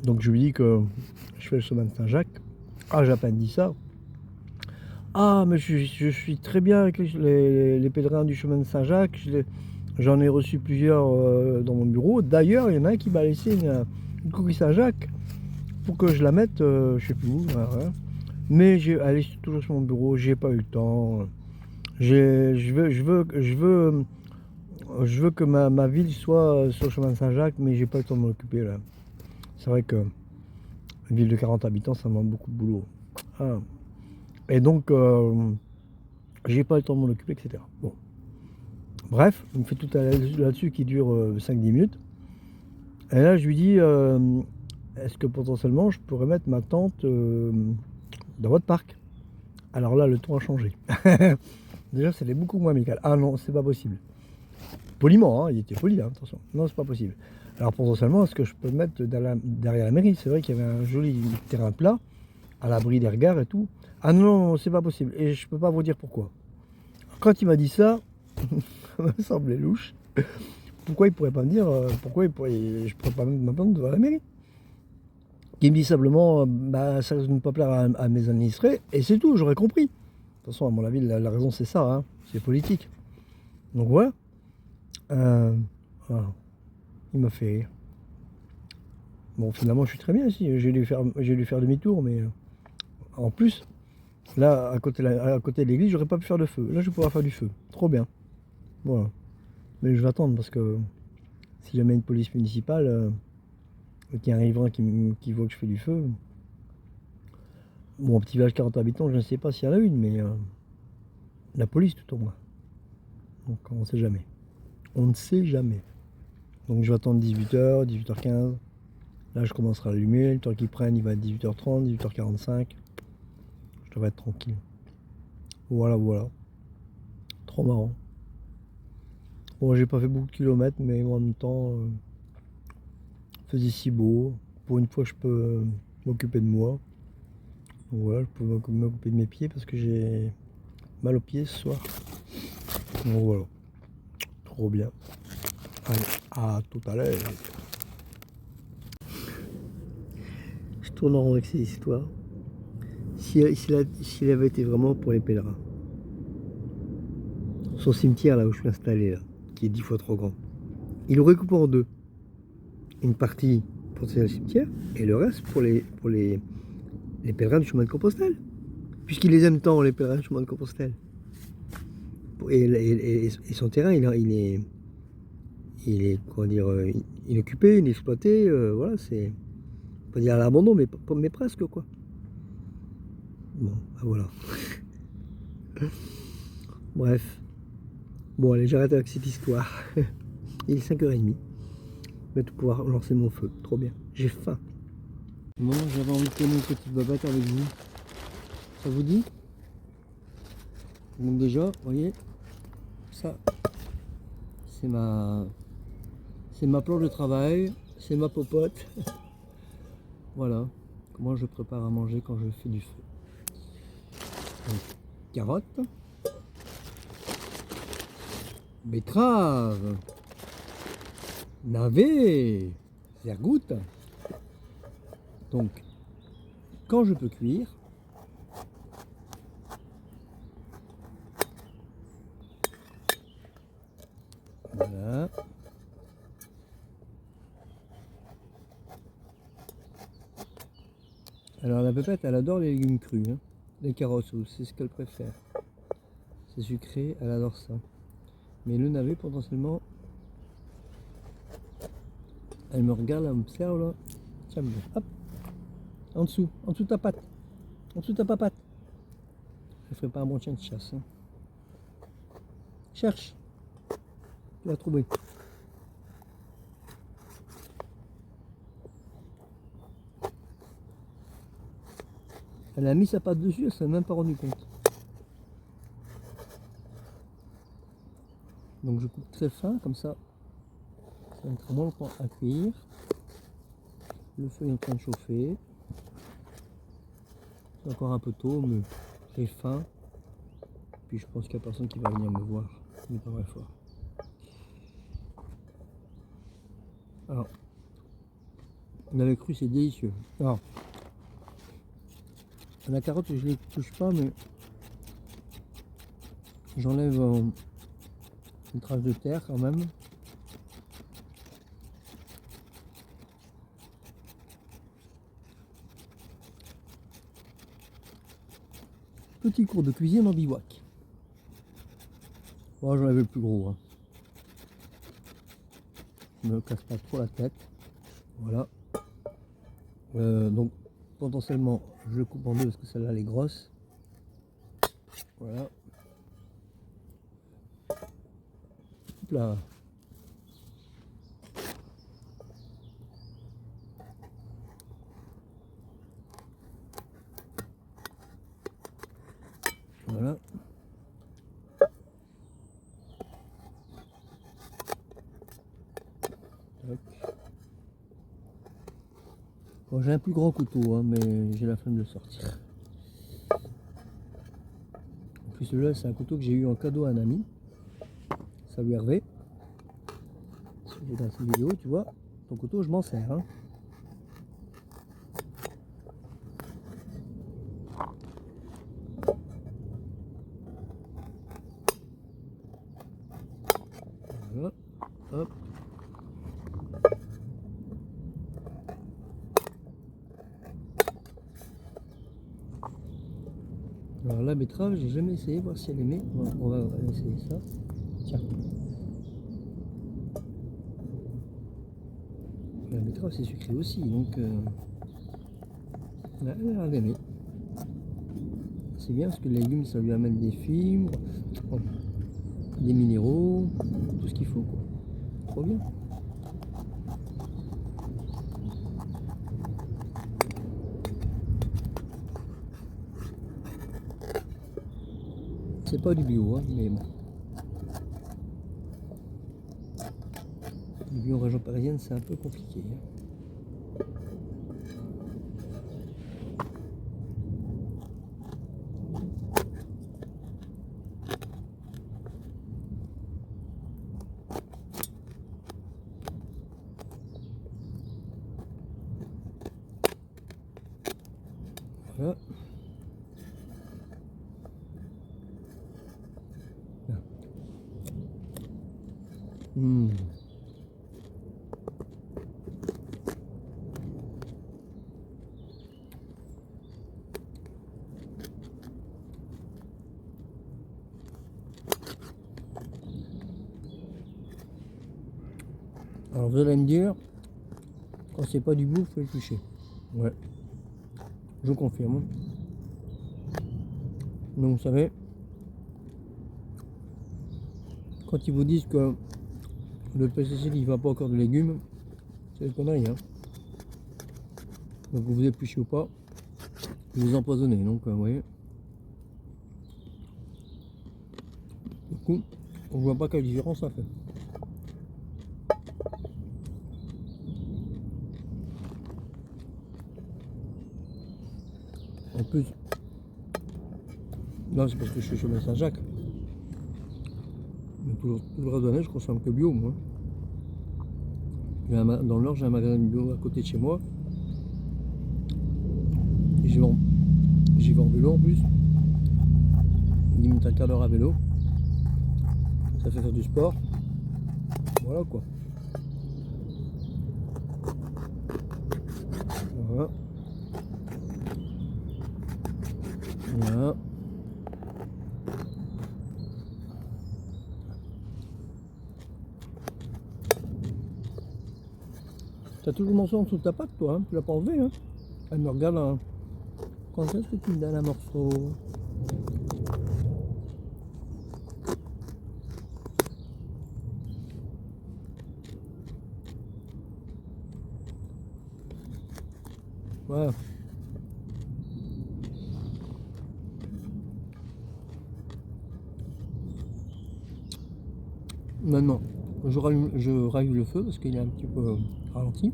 Donc je lui dis que je fais le chemin de Saint-Jacques. Ah, j'ai à peine dit ça. Ah, mais je suis très bien avec les pèlerins du chemin de Saint-Jacques. J'en ai reçu plusieurs dans mon bureau. D'ailleurs, il y en a un qui m'a laissé une coquille Saint-Jacques pour que je la mette, je sais plus où. Voilà. Mais elle est toujours sur mon bureau. J'ai pas eu le temps. Je veux que ma ville soit sur le chemin de Saint-Jacques, mais j'ai pas le temps de m'en occuper là. C'est vrai que une ville de 40 habitants, ça demande beaucoup de boulot. Ah. Et donc, j'ai pas le temps de m'en occuper, etc. Bon. Bref, il me fait tout là-dessus qui dure 5-10 minutes. Et là, je lui dis, est-ce que potentiellement je pourrais mettre ma tente dans votre parc? Alors là, le ton a changé. Déjà, c'était beaucoup moins amical. Ah non, c'est pas possible. Poliment, hein, il était poli, hein, attention. Non, c'est pas possible. Alors potentiellement, est-ce que je peux me mettre derrière la mairie? C'est vrai qu'il y avait un joli terrain plat, à l'abri des regards et tout. Ah non, c'est pas possible. Et je peux pas vous dire pourquoi. Quand il m'a dit ça, ça me semblait louche. Pourquoi il pourrait pas me dire, je pourrais pas mettre ma plante devant la mairie? Il me dit simplement, bah, ça risque de ne pas plaire à mes administrés, et c'est tout, j'aurais compris. De toute façon, à mon avis, la raison c'est ça, hein, c'est politique. Donc voilà. Voilà. Il m'a fait rire. Bon, finalement, je suis très bien ici. J'ai dû faire demi-tour, mais en plus, là, à côté de l'église, j'aurais pas pu faire de feu. Là, je vais pouvoir faire du feu. Trop bien. Voilà. Mais je vais attendre parce que si jamais une police municipale qui arrivera, qui voit que je fais du feu, bon, un petit village 40 habitants, je ne sais pas s'il y en a une, mais la police tout au moins. Donc on ne sait jamais. On ne sait jamais. Donc je vais attendre 18h, 18h15. Là, je commencerai à allumer. Le temps qu'ils prennent, il va être 18h30, 18h45. Je devrais être tranquille. Voilà, voilà. Trop marrant. Bon, j'ai pas fait beaucoup de kilomètres, mais en même temps, faisait si beau. Pour une fois, je peux m'occuper de moi. Donc voilà, je peux m'occuper de mes pieds parce que j'ai mal aux pieds ce soir. Donc voilà. Trop bien. Allez, à tout à l'heure. Je tourne en rond avec ces histoires. S'il avait été vraiment pour les pèlerins. Son cimetière là où je suis installé là, qui est 10 fois trop grand, il aurait coupé en deux. Une partie pour le cimetière et le reste pour les pèlerins du chemin de Compostelle. Puisqu'il les aime tant, les pèlerins du chemin de Compostelle. Et son terrain, il est comment dire, inoccupé, inexploité. Voilà, c'est pas dire à l'abandon, mais presque quoi. Bon, ben voilà. Bref. Bon, allez, j'arrête avec cette histoire. Il est 5h30. Je vais pouvoir lancer mon feu. Trop bien. J'ai faim. Bon, j'avais envie de tenir une petite babette avec vous. Ça vous dit? Donc déjà, vous voyez, ça, c'est ma planche de travail, c'est ma popote. Voilà, comment je prépare à manger quand je fais du feu. Donc, carottes, betterave, navet, vergoutte. Donc, quand je peux cuire, voilà. Alors la pépette, elle adore les légumes crus, hein. Les carottes, c'est ce qu'elle préfère. C'est sucré, elle adore ça. Mais le navet, potentiellement, elle me regarde, elle m'observe là. Tiens, hop, en dessous de ta patte, en dessous de ta papate. Elle ferait pas un bon chien de chasse, hein. Cherche, tu vas trouver. Elle a mis sa patte dessus, elle s'est même pas rendu compte. Donc je coupe très fin, comme ça mettra moins longtemps à cuire. Le feu est en train de chauffer. C'est encore un peu tôt, mais très fin. Puis je pense qu'il n'y a personne qui va venir me voir. Il n'est pas très fort. Alors, on avait cru, c'est délicieux. Alors, la carotte, je ne les touche pas, mais j'enlève une trace de terre quand même. Petit cours de cuisine en bivouac. Bon, j'en avais le plus gros, hein. Je me casse pas trop la tête. Voilà. Donc potentiellement je le coupe en deux parce que celle-là elle est grosse. Voilà. Hop là. Voilà. Bon, j'ai un plus grand couteau, hein, mais j'ai la flemme de le sortir. En plus, celui-là, c'est un couteau que j'ai eu en cadeau à un ami. Salut Hervé. Si tu regardes cette vidéo, tu vois, ton couteau, je m'en sers. Hein. Voilà. Hop. Alors la betterave, j'ai jamais essayé, voir si elle aimait. On va essayer ça. Tiens. La betterave c'est sucré aussi, donc elle a l'air d'aimer. C'est bien parce que le légume ça lui amène des fibres, des minéraux, tout ce qu'il faut quoi. Trop bien. C'est pas du bio, hein, mais bon. Le bio en région parisienne, c'est un peu compliqué. Hein. Voilà. Mmh. Alors vous allez me dire, quand c'est pas du bouffe, faut éplucher. Ouais, je confirme. Donc vous savez, quand ils vous disent que le pesticide il va pas encore de légumes, c'est une connerie. Hein. Donc vous épluchez ou pas, vous empoisonnez. Donc vous voyez. Du coup, on voit pas quelle différence ça fait. En plus, là c'est parce que je suis chez Saint-Jacques. Mais tout le reste de l'année, je consomme que bio, moi. Dans le Nord, j'ai un magasin de bio à côté de chez moi. Et j'y vais en vélo en plus. 10 minutes à quart d'heure à vélo. Ça fait faire du sport. Voilà quoi. Voilà. Voilà. T'as toujours mon morceau en dessous de ta patte toi, hein, tu l'as pas enlevé hein. Elle me regarde hein. Quand est-ce que tu me donnes un morceau? Voilà. Maintenant, je rallume le feu parce qu'il est un petit peu ralenti.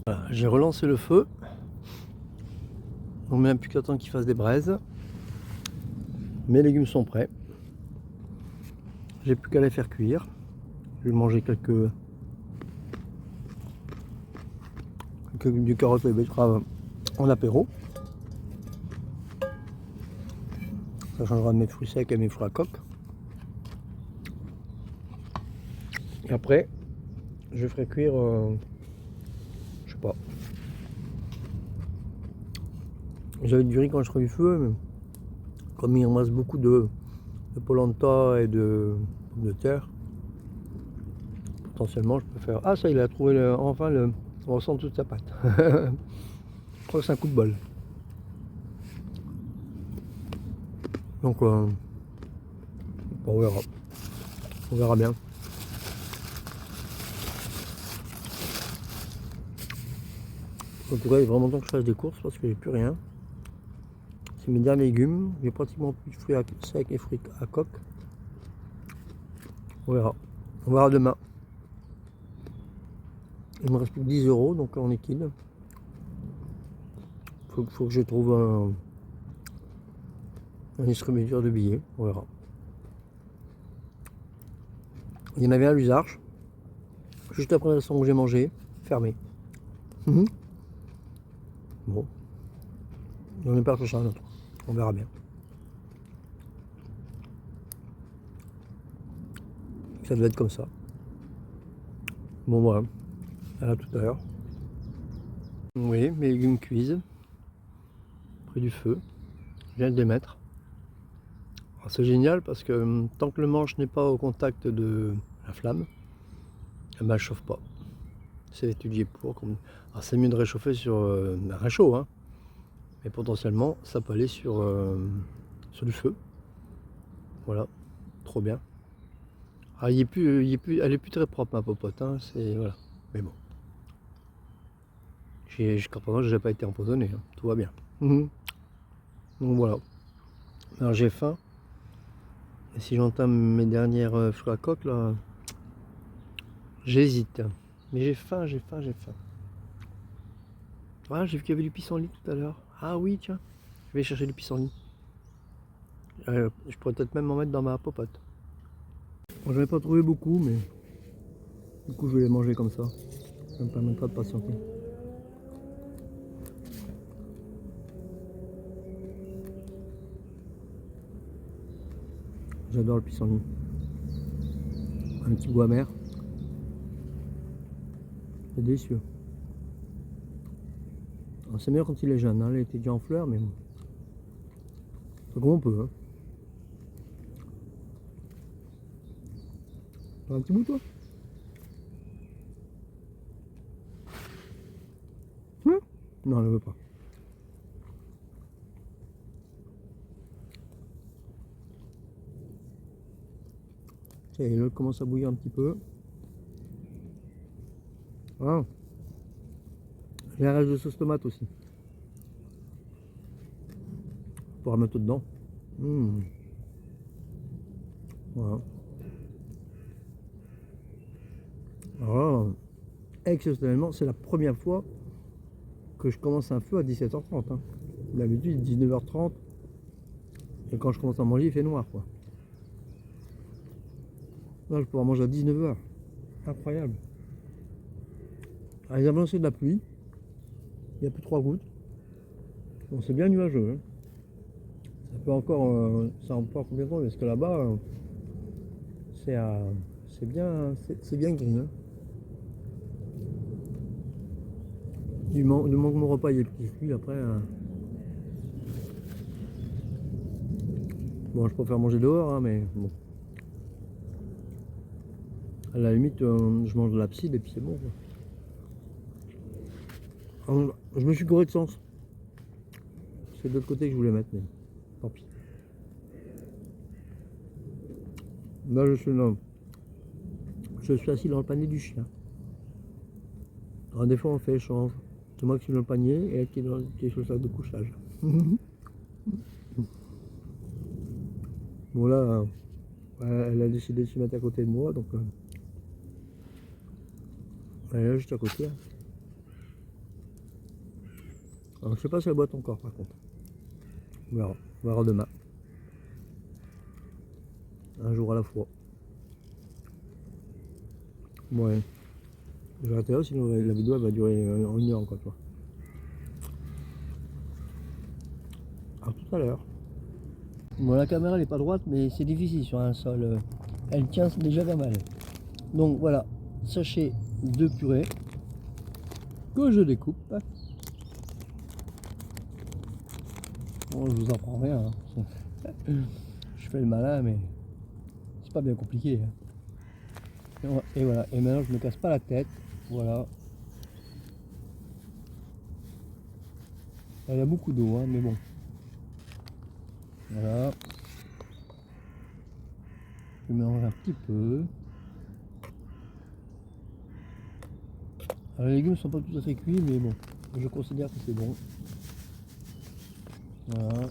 Voilà, j'ai relancé le feu. On met un plus qu'à temps qu'il fasse des braises. Mes légumes sont prêts. J'ai plus qu'à les faire cuire. Je vais manger du carotte et betterave en apéro. Ça changera de mes fruits secs et mes fruits à coque. Et après, je ferai cuire, je sais pas. J'avais du riz quand je ferai du feu, mais comme il en reste beaucoup de polenta et de pommes de terre, potentiellement je peux faire. Ah ça, il a trouvé enfin on ressent toute sa pâte. Je crois que c'est un coup de bol. Donc bon, on verra. On verra bien. En tout cas, il est vraiment temps que je fasse des courses parce que j'ai plus rien. C'est mes derniers légumes. J'ai pratiquement plus de fruits secs et fruits à coque. On verra. On verra demain. Il me reste plus que 10 euros, donc en liquide. Faut que je trouve un distributeur de billets. On verra. Il y en avait un à l'usage. Juste après la restaurant où j'ai mangé. Fermé. Bon. On est pas chercher un autre. On verra bien. Ça devait être comme ça. Bon voilà. À tout à l'heure. Oui, mes légumes cuisent. Près du feu. Je viens de les mettre. C'est génial parce que tant que le manche n'est pas au contact de la flamme, elle ne chauffe pas. C'est étudié pour. Alors c'est mieux de réchauffer sur un réchaud, hein. Mais potentiellement ça peut aller sur du feu. Voilà, trop bien. Alors, elle est plus très propre ma popote, hein. Voilà. Mais bon. Jusqu'à présent, je n'ai pas été empoisonné, hein. Tout va bien. Donc voilà. Alors j'ai faim. Et si j'entame mes dernières fruits à coque là, j'hésite. Mais j'ai faim, j'ai faim, j'ai faim. Ah, j'ai vu qu'il y avait du pissenlit tout à l'heure. Ah oui, tiens, je vais chercher du pissenlit. Je pourrais peut-être même m'en mettre dans ma popote. Bon, je n'en ai pas trouvé beaucoup, mais du coup je vais les manger comme ça. Ça me permettra de patienter. J'adore le pissenlit. Un petit goût amer. C'est délicieux. C'est meilleur quand il est jeune, hein. Là il était déjà en fleurs, mais bon. C'est comme on peut, hein. T'as un petit bout toi? Non, elle ne veut pas. Et l'autre commence à bouillir un petit peu. Ah. J'ai un reste de sauce tomate aussi. Pour la mettre dedans. Voilà. Alors, exceptionnellement, c'est la première fois que je commence un feu à 17h30. Hein. D'habitude, 19h30. Et quand je commence à manger, il fait noir, quoi. Là, je pourrais manger à 19h. Incroyable. Alors, ils avaient lancé de la pluie. Il n'y a plus 3 gouttes. Bon, c'est bien nuageux. Hein. Ça peut encore combien de temps, parce que là-bas, c'est bien gris. Hein. Du moment que mon repas il est petit cuit, après. Bon, je préfère manger dehors, hein, mais bon. À la limite, je mange de l'abside et puis c'est bon. Quoi. Alors, je me suis gouré de sens. C'est de l'autre côté que je voulais mettre, mais tant pis. Là, je suis assis dans le panier du chien. Alors, des fois, on fait échange. C'est moi qui suis dans le panier et elle qui est sur le sac de couchage. Bon, là, elle a décidé de se mettre à côté de moi, donc elle est là juste à côté. Hein. Alors, je sais pas si elle boite encore, par contre. On verra demain. Un jour à la fois. Ouais. Je vais arrêter là, sinon la vidéo elle va durer 1 heure encore, toi. À tout à l'heure. Bon, la caméra elle est pas droite, mais c'est difficile sur un sol. Elle tient, c'est déjà pas mal. Donc voilà, sachet de purée que je découpe. Bon, je vous en prends rien. Hein. Je fais le malin, mais c'est pas bien compliqué. Hein. Et voilà, et maintenant je me casse pas la tête. Voilà. Il y a beaucoup d'eau, hein, mais bon. Voilà. Je mélange un petit peu. Alors, les légumes ne sont pas tout à fait cuits, mais bon, je considère que c'est bon. Voilà.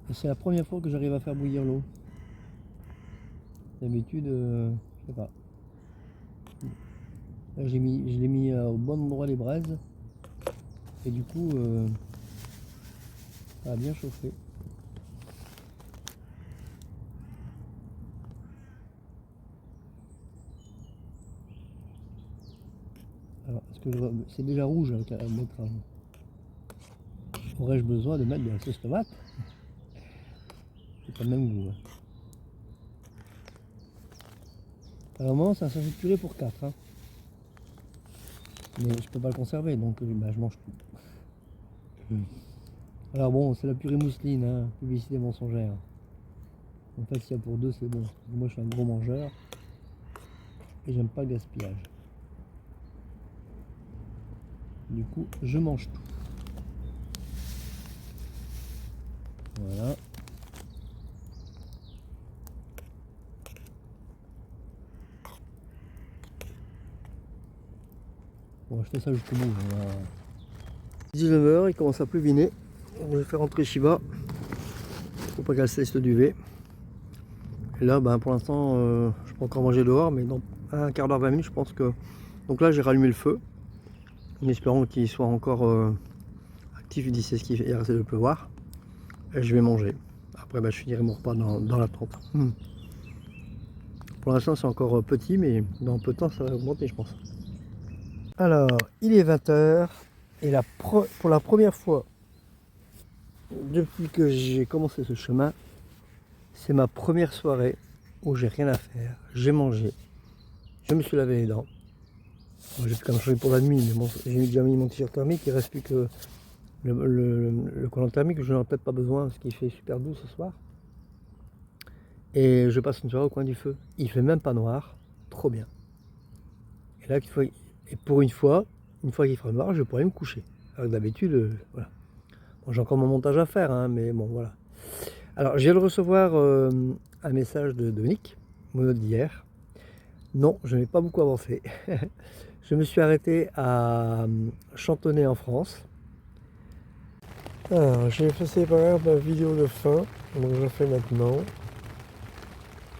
Et c'est la première fois que j'arrive à faire bouillir l'eau. D'habitude, je sais pas. Là, je l'ai mis au bon endroit les braises. Et du coup, ça a bien chauffé. Alors, est-ce que c'est déjà rouge avec la betterave. Aurais-je besoin de mettre de la sauce tomate? C'est pas le même goût. Hein. Alors, au moment, c'est un sachet de purée pour 4. Hein. Mais je peux pas le conserver, donc bah, je mange tout. Alors bon, c'est la purée mousseline, hein, publicité mensongère. En fait, s'il y a pour deux, c'est bon. Moi, je suis un gros mangeur et j'aime pas le gaspillage. Du coup, je mange tout. Voilà. Bon, je fais ça jusqu'au bout. Voilà. 19 h, il commence à pleuviner. Je vais faire rentrer Shiva. Faut pas qu'elle cesse le duvet. Et là, ben, pour l'instant, je peux encore manger dehors, mais dans un quart d'heure, 20 minutes, je pense que... Donc là, j'ai rallumé le feu, en espérant qu'il soit encore actif d'ici ce qu'il reste de pleuvoir. Et je vais manger. Après, ben, je finirai mon repas dans la tente. Pour l'instant, c'est encore petit, mais dans peu de temps, ça va augmenter, je pense. Alors, il est 20 h, et pour la première fois, depuis que j'ai commencé ce chemin, c'est ma première soirée où j'ai rien à faire. J'ai mangé, je me suis lavé les dents. Bon, j'ai quand même changé pour la nuit, mais bon, j'ai déjà mis mon t-shirt thermique, il ne reste plus que le collant thermique, je n'en ai peut-être pas besoin parce qu'il fait super doux ce soir. Et je passe une soirée au coin du feu. Il fait même pas noir, trop bien. Et là, pour une fois qu'il fera noir, je pourrai me coucher. Alors d'habitude, voilà. Bon, j'ai encore mon montage à faire, hein, mais bon, voilà. Alors, je viens de recevoir un message de Dominique, mon note d'hier. Non, je n'ai pas beaucoup avancé. Je me suis arrêté à Chantonnay en France. Alors, j'ai effacé par exemple la vidéo de fin, donc je fais maintenant.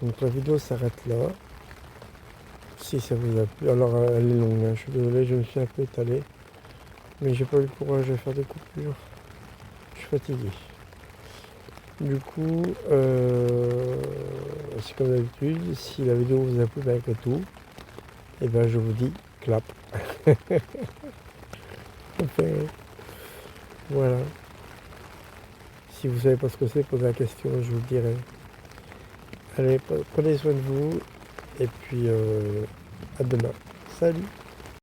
Donc la vidéo s'arrête là. Si ça vous a plu, alors elle est longue, hein. Je suis désolé, je me suis un peu étalé. Mais j'ai pas eu le courage de faire des coupures. Je suis fatigué. Du coup, c'est comme d'habitude, si la vidéo vous a plu malgré tout, et ben je vous dis clap. Enfin, voilà. Si vous savez pas ce que c'est, posez la question, je vous le dirai. Allez, prenez soin de vous, et puis à demain. Salut!